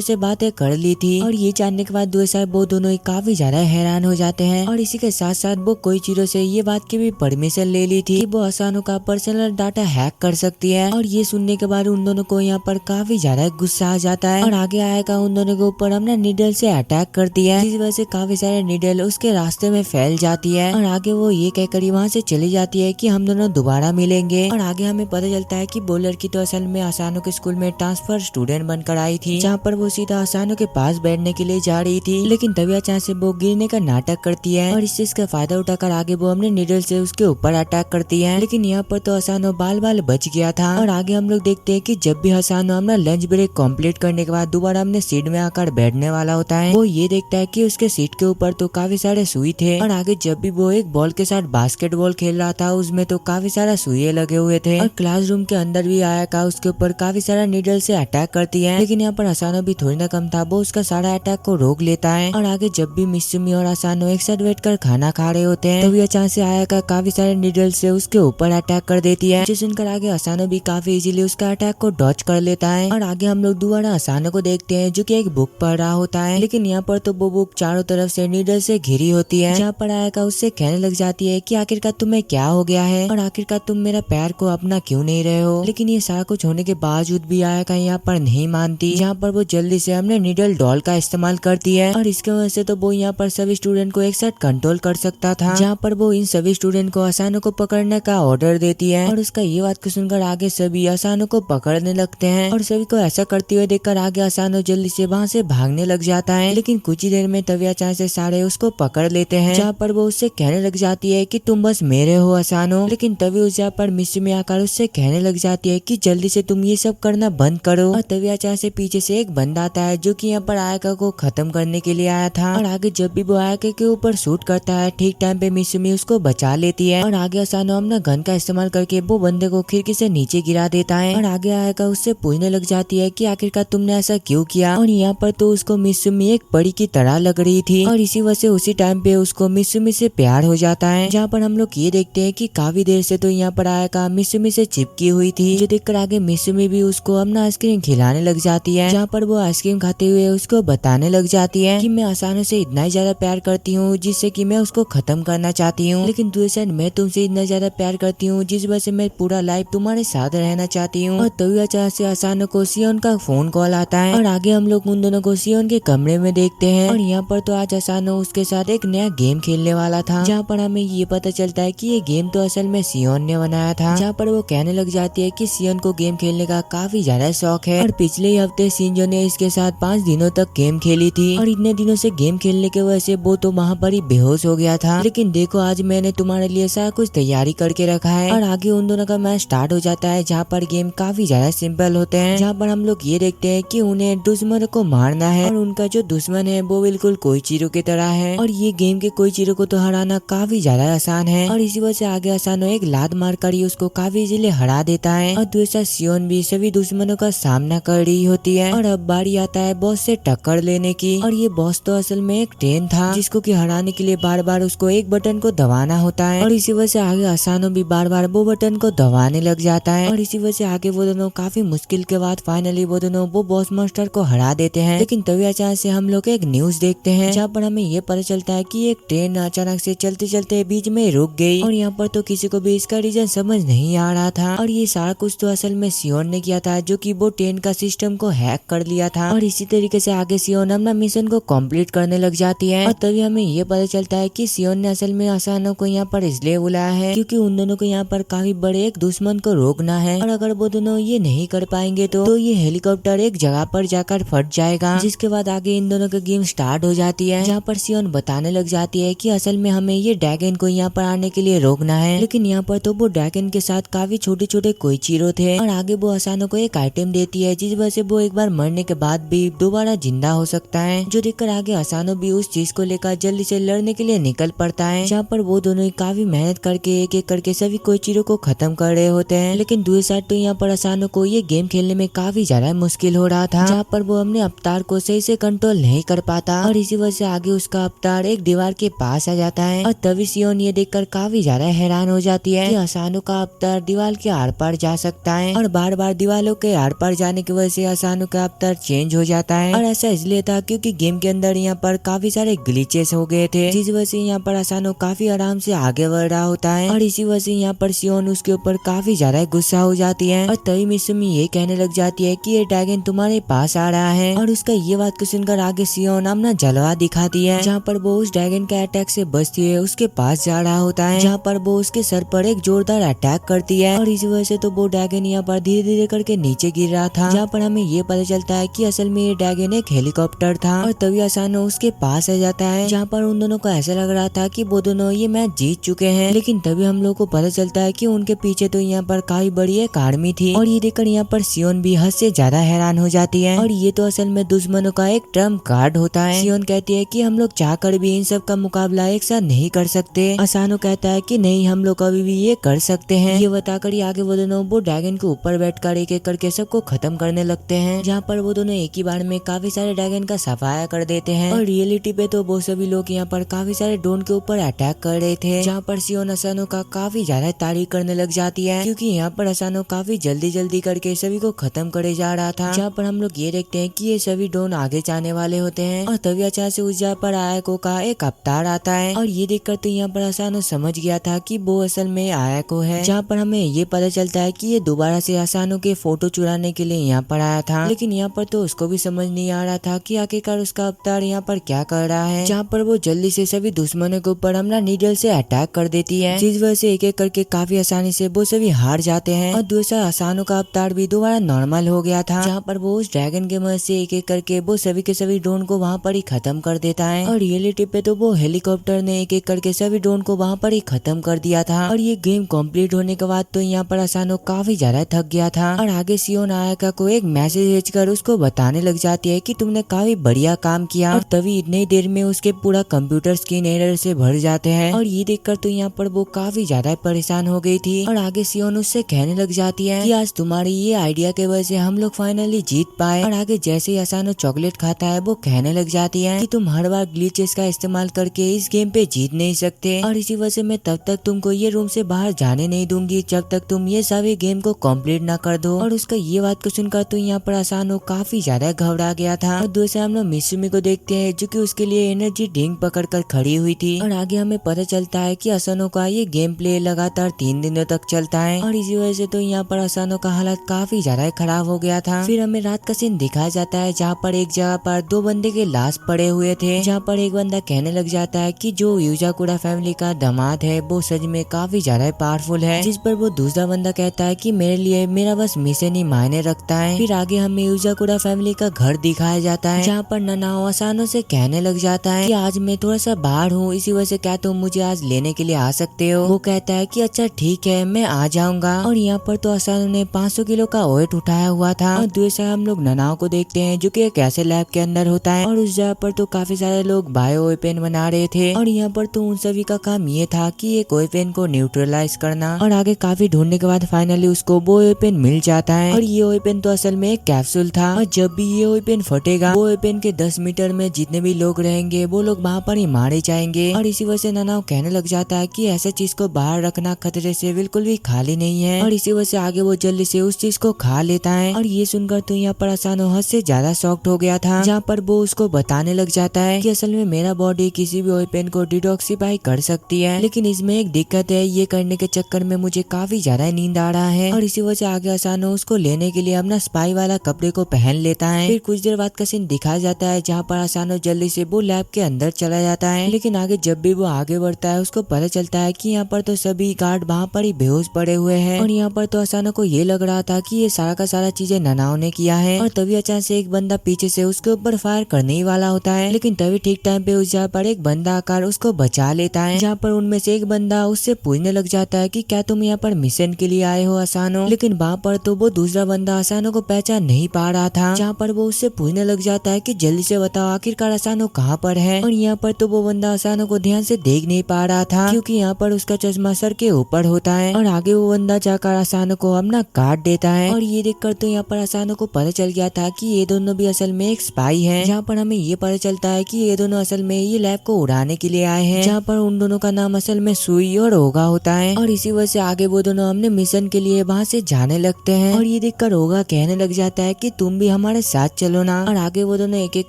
Speaker 1: से बातें कर ली थी। और ये जानने के बाद दूसरा वो दोनों ही काफी ज्यादा हैरान हो जाते हैं। और इसी के साथ साथ वो कोई चीजों से ये बात की भी परमिशन ले ली थी कि वो असानो का पर्सनल डाटा हैक कर सकती है। और ये सुनने के बाद उन दोनों को यहाँ पर काफी ज्यादा गुस्सा आ जाता है। और आगे आयाका उन दोनों के ऊपर अपना नीडल से अटैक करती है, जिस वजह से काफी सारे नीडल उसके रास्ते में फैल जाती है। और आगे वो ये कहकर वहाँ से चली जाती है कि हम दोनों दोबारा मिलेंगे। और आगे हमें पता चलता है कि वो लड़की तो असल में असानो के स्कूल में ट्रांसफर स्टूडेंट बनकर आई थी, जहाँ पर वो सीधा असानो के पास बैठने के लिए जा रही थी। लेकिन तभी अचानक से वो गिरने का नाटक करती है और इस चीज का फायदा उठाकर आगे वो अपने नीडल से उसके ऊपर अटैक करती है। लेकिन यहाँ पर तो असानो बाल बाल बच गया था। और आगे हम लोग देखते हैं कि जब भी असानो अपना लंच ब्रेक कंप्लीट करने के बाद दोबारा अपने सीट में आकर बैठने वाला होता है, वो ये देखता है कि उसके सीट के ऊपर तो काफी सारे सुई थे। और आगे जब भी वो एक बॉल के साथ बास्केटबॉल खेल रहा था उसमें तो काफी सारा सुई लगे हुए थे। और क्लासरूम के अंदर भी आयाका उसके ऊपर काफी सारा नीडल से अटैक करती है। लेकिन यहाँ पर असानो भी थोड़ी ना कम था, वो उसका सारा अटैक को रोक लेता है। और आगे जब भी मित्सुमी और असानो एक साथ बैठकर खाना खा रहे होते हैं तभी अचानक से आयाका काफी सारे नीडल से उसके ऊपर अटैक कर देती है, जिसे सुनकर आगे असानो भी काफी इजीली उसका अटैक को डॉच कर लेता है। और आगे हम लोग दोबारा असानो को देखते हैं जो कि एक बुक पढ़ रहा होता है। लेकिन यहाँ पर तो वो बुक चारों तरफ से नीडल से घिरी होती है, जहाँ पर आयाका उससे कहने लग जाती है कि आखिरकार तुम्हें क्या हो गया है और आखिरकार तुम मेरा पैर को अपना क्यों नहीं रहे हो। लेकिन ये सारा कुछ होने के बावजूद भी आयाका यहाँ पर नहीं मानती, जहाँ पर वो जल्दी से अपने नीडल डॉल का इस्तेमाल करती है। और इसके वजह से तो वो यहाँ पर सभी स्टूडेंट को एक साथ कंट्रोल कर सकता था, जहाँ पर वो इन सभी स्टूडेंट को असानो को पकड़ने का ऑर्डर देती है। और उसका ये बात को सुनकर आगे सभी असानो को पकड़ने लगते हैं। और सभी को ऐसा करते हुए देखकर आगे असानो जल्दी से वहाँ से भागने लग जाता है। लेकिन कुछ ही देर में तभी अचानक से सारे उसको पकड़ लेते हैं, जहाँ पर वो उससे कहने लग जाती है कि तुम बस मेरे हो असानो। लेकिन तभी उस जगह पर मित्सुमी आकर उससे कहने लग जाती है कि जल्दी से तुम ये सब करना बंद करो। और तभी अचानक से पीछे से एक बंदा आता है जो कि यहाँ पर आयाका को खत्म करने के लिए आया था। और आगे जब भी वो आयाका के ऊपर शूट करता है ठीक टाइम पे मित्सुमी उसको बचा लेती है। और आगे असानो अपना गन का इस्तेमाल करके वो बंदे को खिड़की से नीचे गिरा देता है। और आगे आयाका उससे पूछने लग जाती है कि आखिरकार तुमने ऐसा क्यों किया। और यहाँ पर तो उसको मित्सुमी एक परी की तरह लग रही थी और इसी वजह से उसी टाइम पे उसको मित्सुमी से प्यार हो जाता है। जहाँ पर हम लोग ये देखते हैं कि काफी देर से तो यहाँ पर आयाका मित्सुमी से चिपकी हुई थी, जो देखकर आगे मित्सुमी भी उसको अपना आइसक्रीम खिलाने लग जाती है, जहाँ पर वो आइसक्रीम खाते हुए उसको बताने लग जाती है कि मैं असानो से इतना ही ज्यादा प्यार करती हूँ जिससे कि मैं उसको खत्म करना चाहती हूँ। लेकिन दूसरी साइड मैं तुमसे इतना ज्यादा प्यार करती हूँ जिस वजह से मैं पूरा लाइफ तुम्हारे साथ रहना चाहती हूँ। और तभी अचानक से असानो को सियोन का फोन कॉल आता है और आगे हम लोग उन दोनों को सियोन के कमरे में देखते हैं। और यहाँ पर तो आज असानो उसके साथ एक नया गेम खेलने वाला था, जहाँ पर हमें ये पता चलता है कि ये गेम तो असल में सियोन ने बनाया था। जहाँ पर वो कहने लग जाती है कि सियोन को गेम खेलने का काफी ज्यादा शौक है और पिछले ही हफ्ते शिंजो ने इसके साथ 5 दिनों तक गेम खेली थी और इतने दिनों से गेम खेलने की वजह से वो तो वहाँ पर ही बेहोश हो गया था। लेकिन देखो आज मैंने तुम्हारे लिए सारा कुछ तैयारी करके रखा है। और आगे उन दोनों का मैच स्टार्ट हो जाता है, जहाँ पर गेम काफी ज्यादा सिंपल होते हैं, जहाँ पर हम लोग ये देखते हैं कि उन्हें दुश्मन को मारना है और उनका जो दुश्मन है वो बिल्कुल कोई चीरों की तरह है। और ये गेम के कोई चीरों को तो हराना काफी ज्यादा आसान है और इसी वजह से आगे असानो एक लात मारकर ही उसको काफी इजीली हरा देता है। और दूसरा सियोन भी सभी दुश्मनों का सामना कर रही होती है। और अब बारी आता है बॉस से टक्कर लेने की। और ये बॉस तो असल में एक ट्रेन था जिसको कि हराने के लिए बार बार उसको एक बटन को दबाना होता है और इसी वजह से आगे असानो भी बार बार वो बटन को दबाने लग जाता है। और इसी वजह से आगे वो दोनों काफी मुश्किल के बाद फाइनली वो दोनों वो बॉस मास्टर को हरा देते हैं। लेकिन तभी अचानक से हम लोग एक न्यूज देखते हैं, जहाँ पर हमें ये पता चलता है कि एक ट्रेन अचानक से चलते चलते बीच में रुक गई और यहाँ पर तो किसी को भी इसका रीजन समझ नहीं आ रहा था। और ये सारा कुछ तो असल में सियोन ने किया था, जो कि वो ट्रेन का सिस्टम को हैक कर लिया था। और इसी तरीके से आगे सियोन अपना मिशन को कंप्लीट करने लग जाती है। और तभी हमें ये पता चलता है कि सियोन ने असल में असानो को यहाँ पर इसलिए बुलाया है क्योंकि उन दोनों को यहाँ पर काफी बड़े एक दुश्मन को रोकना है। और अगर वो दोनों ये नहीं कर पाएंगे तो ये हेलीकॉप्टर एक जगह पर जाकर फट जाएगा, जिसके बाद आगे इन दोनों की गेम स्टार्ट हो जाती है, जहाँ पर सियोन बताने लग जाती है कि असल में हमें ये ड्रैगन को यहाँ पर आने के लिए रोकना है। लेकिन यहाँ पर तो वो ड्रैगन के साथ काफी छोटे छोटे कोई चीरो थे और आगे वो असानो को एक आइटम देती है जिस वजह से वो एक बार मरने के बाद भी दोबारा जिंदा हो सकता है, जो देखकर आगे असानो भी उस चीज को लेकर जल्दी से लड़ने के लिए निकल पड़ता है। जहाँ पर वो दोनों ही काफी मेहनत करके एक एक करके सभी कोई चीरों को खत्म कर रहे होते हैं। लेकिन दूसरी साइड तो यहाँ पर असानो को ये गेम खेलने में काफी ज्यादा मुश्किल हो रहा था, जहाँ पर वो अपने अवतार को सही से कंट्रोल नहीं कर पाता और इसी वजह से आगे उसका अवतार अवतार एक दीवार के पास आ जाता है और तभी सियोन ये देखकर काफी ज्यादा हैरान हो जाती है कि असानो का अवतार दीवार के आर पार जा सकता है और बार बार दीवारों के आर पार जाने की वजह से असानो का अवतार चेंज हो जाता है। और ऐसा इसलिए था क्योंकि गेम के अंदर यहाँ पर काफी सारे ग्लिचेस हो गए थे, जिस वजह से यहाँ पर असानो काफी आराम से आगे बढ़ रहा होता है और इसी वजह से यहाँ पर सियोन उसके ऊपर काफी ज्यादा गुस्सा हो जाती है। और तभी मिसुमी ये कहने लग जाती है कि ये ड्रैगन तुम्हारे पास आ रहा है और उसका ये बात को सुनकर आगे सियोन अपना जलवा दिखाती है, जहाँ पर वो उस ड्रैगन के अटैक से बचती है उसके पास जा रहा होता है, जहाँ पर वो उसके सर पर एक जोरदार अटैक करती है और इसी वजह से तो वो ड्रैगन यहाँ पर धीरे धीरे करके नीचे गिर रहा था, जहाँ पर हमें ये पता चलता है कि असल में ये ड्रैगन एक हेलीकॉप्टर था। और तभी असानो उसके पास आ जाता है, जहाँ पर उन दोनों को ऐसा लग रहा था कि वो दोनों ये मैच जीत चुके हैं, लेकिन तभी हम लोग को पता चलता है कि उनके पीछे तो यहाँ पर काफी बड़ी एक आर्मी थी और ये देखकर यहाँ पर सियोन भी हद से ज्यादा हैरान हो जाती है और ये तो असल में दुश्मनों का एक ट्रम्प कार्ड होता है। सियोन कहती है कि हम लोग चाहकर भी इन सब का मुकाबला एक साथ नहीं कर सकते। असानो कहता है कि नहीं, हम लोग अभी भी ये कर सकते हैं। ये बताकर ही आगे वो दोनों वो ड्रैगन के ऊपर बैठकर एक एक करके सबको खत्म करने लगते हैं, जहाँ पर वो दोनों एक ही बार में काफी सारे ड्रैगन का सफाया कर देते हैं। और रियलिटी पे तो वो सभी लोग यहाँ पर काफी सारे ड्रोन के ऊपर अटैक कर रहे थे, जहाँ पर सियोन असानो का काफी ज्यादा तारीफ करने लग जाती है, क्योंकि यहाँ पर असानो काफी जल्दी जल्दी करके सभी को खत्म करे जा रहा था। जहाँ पर हम लोग ये देखते हैं कि ये सभी ड्रोन आगे जाने वाले होते हैं और तभी अचानक से उस जगह पर आयाको का एक अवतार आता है और ये देखकर तो यहाँ पर असानो समझ गया था कि वो असल में आयाको है, जहाँ पर हमें ये पता चलता है कि ये दोबारा से असानो के फोटो चुराने के लिए यहाँ पर आया था, लेकिन यहाँ पर तो उसको भी समझ नहीं आ रहा था कि आखिरकार उसका अवतार यहाँ पर क्या कर रहा है, जहाँ पर वो जल्दी से सभी दुश्मनों के ऊपर हमला नीडल से अटैक कर देती है, जिस वजह से एक एक करके काफी आसानी से वो सभी हार जाते हैं। और दूसरा असानो का अवतार भी दोबारा नॉर्मल हो गया था, जहाँ पर वो उस ड्रैगन के मदद से एक एक करके वो सभी के सभी ड्रोन को वहाँ पर ही खत्म कर देता है। और रियलिटी पे तो वो हेलीकॉप्टर ने एक एक करके सभी ड्रोन को वहाँ पर ही खत्म कर दिया था। और ये गेम कंप्लीट होने के बाद तो यहाँ पर असानो काफी ज्यादा थक गया था और आगे सियोन आयाका को एक मैसेज भेजकर उसको बताने लग जाती है कि तुमने काफी बढ़िया काम किया। और तभी इतनी देर में उसके पूरा कंप्यूटर स्क्रीन एरर से भर जाते हैं और ये देखकर तो यहाँ पर वो काफी ज्यादा परेशान हो गई थी। और आगे सियोन उससे कहने लग जाती है कि आज तुम्हारी ये आइडिया के वजह से हम लोग फाइनली जीत पाए। और आगे जैसे ही असानो चॉकलेट खाता है वो कहने लग जाती है कि तुम हर बार ग्लिचेस का इस्तेमाल करके इस गेम पे जीत नहीं सकते और इसी वजह से मैं तब तक तुमको ये रूम से बाहर जाने नहीं दूंगी जब तक तुम ये सभी गेम को कंप्लीट ना कर दो। और उसका ये बात को सुनकर तो यहाँ पर असानो काफी ज्यादा घबरा गया था। और दूसरे हम लोग मिसुमी को देखते हैं जो कि उसके लिए एनर्जी ड्रिंक पकड़ कर खड़ी हुई थी। और आगे हमें पता चलता है कि असानो का ये गेम प्ले लगातार 3 दिनों तक चलता है और इसी वजह से तो यहाँ पर असानो का हालत काफी ज्यादा खराब हो गया था। फिर हमें रात का सीन दिखाया जाता है जहाँ पर एक जगह पर 2 बंदे के लाश पड़े हुए थे, जहाँ पर एक बंदा कहने लग जाता है कि जो यूजाकुरा फैमिली का दामाद है वो सच में काफी ज्यादा पावरफुल है, जिस पर वो दूसरा बंदा कहता है कि मेरे लिए मेरा बस मिशन ही मायने रखता है। फिर आगे हमें यूजाकुरा फैमिली का घर दिखाया जाता है, जहाँ पर ननाओ असानो से कहने लग जाता है कि आज मैं थोड़ा सा बाहर हूँ, इसी वजह से क्या तुम मुझे आज लेने के लिए आ सकते हो। वो कहता है कि अच्छा ठीक है मैं आ जाऊंगा। और यहाँ पर तो असानो ने 500 किलो का वेट उठाया हुआ था। और दूसरा हम लोग ननाओ को देखते हैं जो कि एक ऐसे लैब के अंदर होता है और उस जगह पर तो काफी सारे लोग बायो वेपन बना रहे थे और यहाँ पर तो उन सभी का काम ये था कि एक वेपन को न्यूट्रलाइज करना। और आगे काफी ढूंढने के बाद फाइनली उसको वो वेपन मिल जाता है और ये वेपन तो असल में एक कैप्सूल था और जब भी ये वेपन फटेगा वो वेपन के 10 मीटर में जितने भी लोग रहेंगे वो लोग वहाँ पर ही मारे जाएंगे। और इसी वजह से ननाओ कहने लग जाता है कि ऐसा चीज को बाहर रखना खतरे से बिल्कुल भी खाली नहीं है और इसी वजह से आगे वो जल्दी से उस चीज को खा लेता है। और ये सुनकर तो यहाँ पर असानो हद से ज्यादा शॉक्ड हो गया था, जहाँ पर वो उसको बताने लग जाता है कि असल में मेरा बॉडी किसी भी वेपन को डिटॉक्सिफाई कर सकती है, लेकिन इसमें एक दिक्कत है, ये करने के चक्कर में मुझे काफी ज्यादा नींद आ रहा है। और इसी वजह से आगे असानो उसको लेने के लिए अपना स्पाई वाला कपड़े को पहन लेता है। फिर कुछ देर बाद का सीन दिखाया जाता है जहाँ पर असानो जल्दी से वो लैब के अंदर चला जाता है, लेकिन आगे जब भी वो आगे बढ़ता है उसको पता चलता है कि यहाँ पर तो सभी गार्ड वहाँ पर ही बेहोश पड़े हुए हैं। और यहाँ पर तो असानो को ये लग रहा था कि ये सारा का सारा चीजें ननाओ ने किया है। और तभी अचानक से एक बंदा पीछे से उसके ऊपर फायर करने ही वाला होता है, लेकिन तभी ठीक टाइम पे उस जगह पर एक बंदा आकर उसको बचा लेता है, जहाँ पर उनमें से एक बंदा उससे पूछने लग जाता है कि क्या तुम यहाँ पर मिशन के लिए आए हो असानो। लेकिन वहाँ पर तो वो दूसरा बंदा असानो को पहचान नहीं पा रहा था, जहाँ पर वो उससे पूछने लग जाता है कि जल्दी से बताओ आखिरकार असानो कहाँ पर है। और यहाँ पर तो वो बंदा असानो को ध्यान से देख नहीं पा रहा था क्योंकि यहाँ पर उसका चश्मा सर के ऊपर होता है। और आगे वो बंदा जाकर असानो को अपना काट देता है और ये देखकर तो यहाँ पर असानो को पता चल गया था कि ये दोनों भी असल में एक स्पाई है, जहाँ पर हमें ये पता चलता है कि ये दोनों असल असल में ये लैब को उड़ाने के लिए आए हैं, जहाँ पर उन दोनों का नाम असल में सुई और ओगा होता है। और इसी वजह से आगे वो दोनों अपने मिशन के लिए वहाँ से जाने लगते हैं। और ये देखकर ओगा कहने लग जाता है कि तुम भी हमारे साथ चलो ना। और आगे वो दोनों एक एक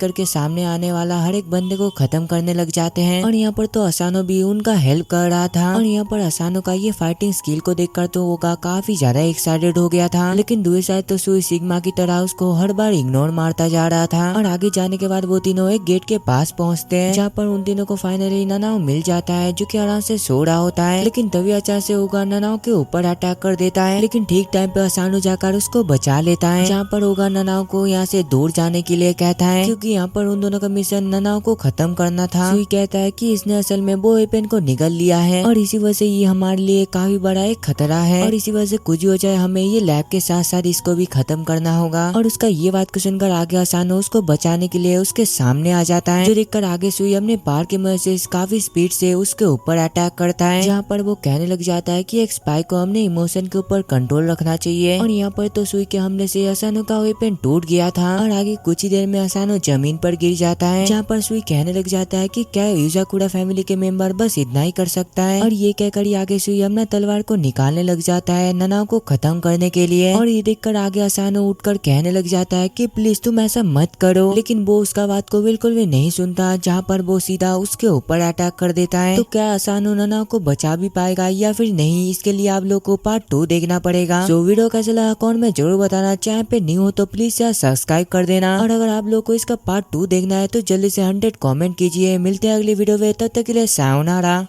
Speaker 1: करके सामने आने वाला हर एक बंदे को खत्म करने लग जाते हैं। और यहाँ पर तो असानो भी उनका हेल्प कर रहा था। और यहाँ पर असानो का ये फाइटिंग स्किल को देखकर तो ओगा काफी ज्यादा एक्साइटेड हो गया था, लेकिन दूसरी साइड तो सुई सिग्मा की तरह उसको हर बार इग्नोर मारता जा रहा था। और आगे जाने के बाद वो तीनों एक गेट के पास पहुँचते हैं, जहाँ पर उन तीनों को फाइनली ननाओ मिल जाता है, जो कि आराम से सो रहा होता है। लेकिन तभी अचानक से ओगा ननाओ के ऊपर अटैक कर देता है, लेकिन ठीक टाइम पे असानो जाकर उसको बचा लेता है। जहाँ पर ओगा ननाओ को यहाँ से दूर जाने के लिए कहता है, क्योंकि यहाँ पर उन दोनों का मिशन ननाओ को खत्म करना था। सुई कहता है कि इसने असल में वो वेपन को निगल लिया है और इसी वजह से ये हमारे लिए काफी बड़ा एक खतरा है, और इसी वजह से कुछ भी हो जाए हमें ये लैब के साथ साथ इसको भी खत्म करना होगा। और उसका ये बात को सुनकर आगे असानो उसको बचाने के लिए उसके सामने आ जाता है, जो देखकर आगे सुई अपने पार की मदद से काफी स्पीड से उसके ऊपर अटैक करता है, जहाँ पर वो कहने लग जाता है कि एक स्पाई को हमने इमोशन के ऊपर कंट्रोल रखना चाहिए। और यहाँ पर तो सुई के हमले से असानो का वेपन टूट गया था और आगे कुछ ही देर में असानो जमीन पर गिर जाता है, जहाँ पर सुई कहने लग जाता है कि क्या युजाकुरा फैमिली के मेंबर बस इतना ही कर सकता है। और ये कहकर ही आगे सुई अपना तलवार को निकालने लग जाता है ननाओ को खत्म करने के लिए। और ये देखकर आगे असानो उठकर कहने लग जाता है कि प्लीज तुम ऐसा मत करो, लेकिन वो उसका बात को बिल्कुल भी नहीं सुनता, जहाँ पर वो सीधा उसके ऊपर अटैक कर देता है। तो क्या असानो ननाओ को बचा भी पाएगा या फिर नहीं, इसके लिए आप लोग को पार्ट 2 देखना पड़ेगा। तो वीडियो कैसा लगा कमेंट में जरूर बताना, चैनल पे न्यू हो तो प्लीज यार सब्सक्राइब कर देना। और अगर आप लोग को इसका पार्ट 2 देखना है तो जल्दी से 100 कमेंट कीजिए। मिलते हैं अगली वीडियो में, तब तक के लिए सायोनारा।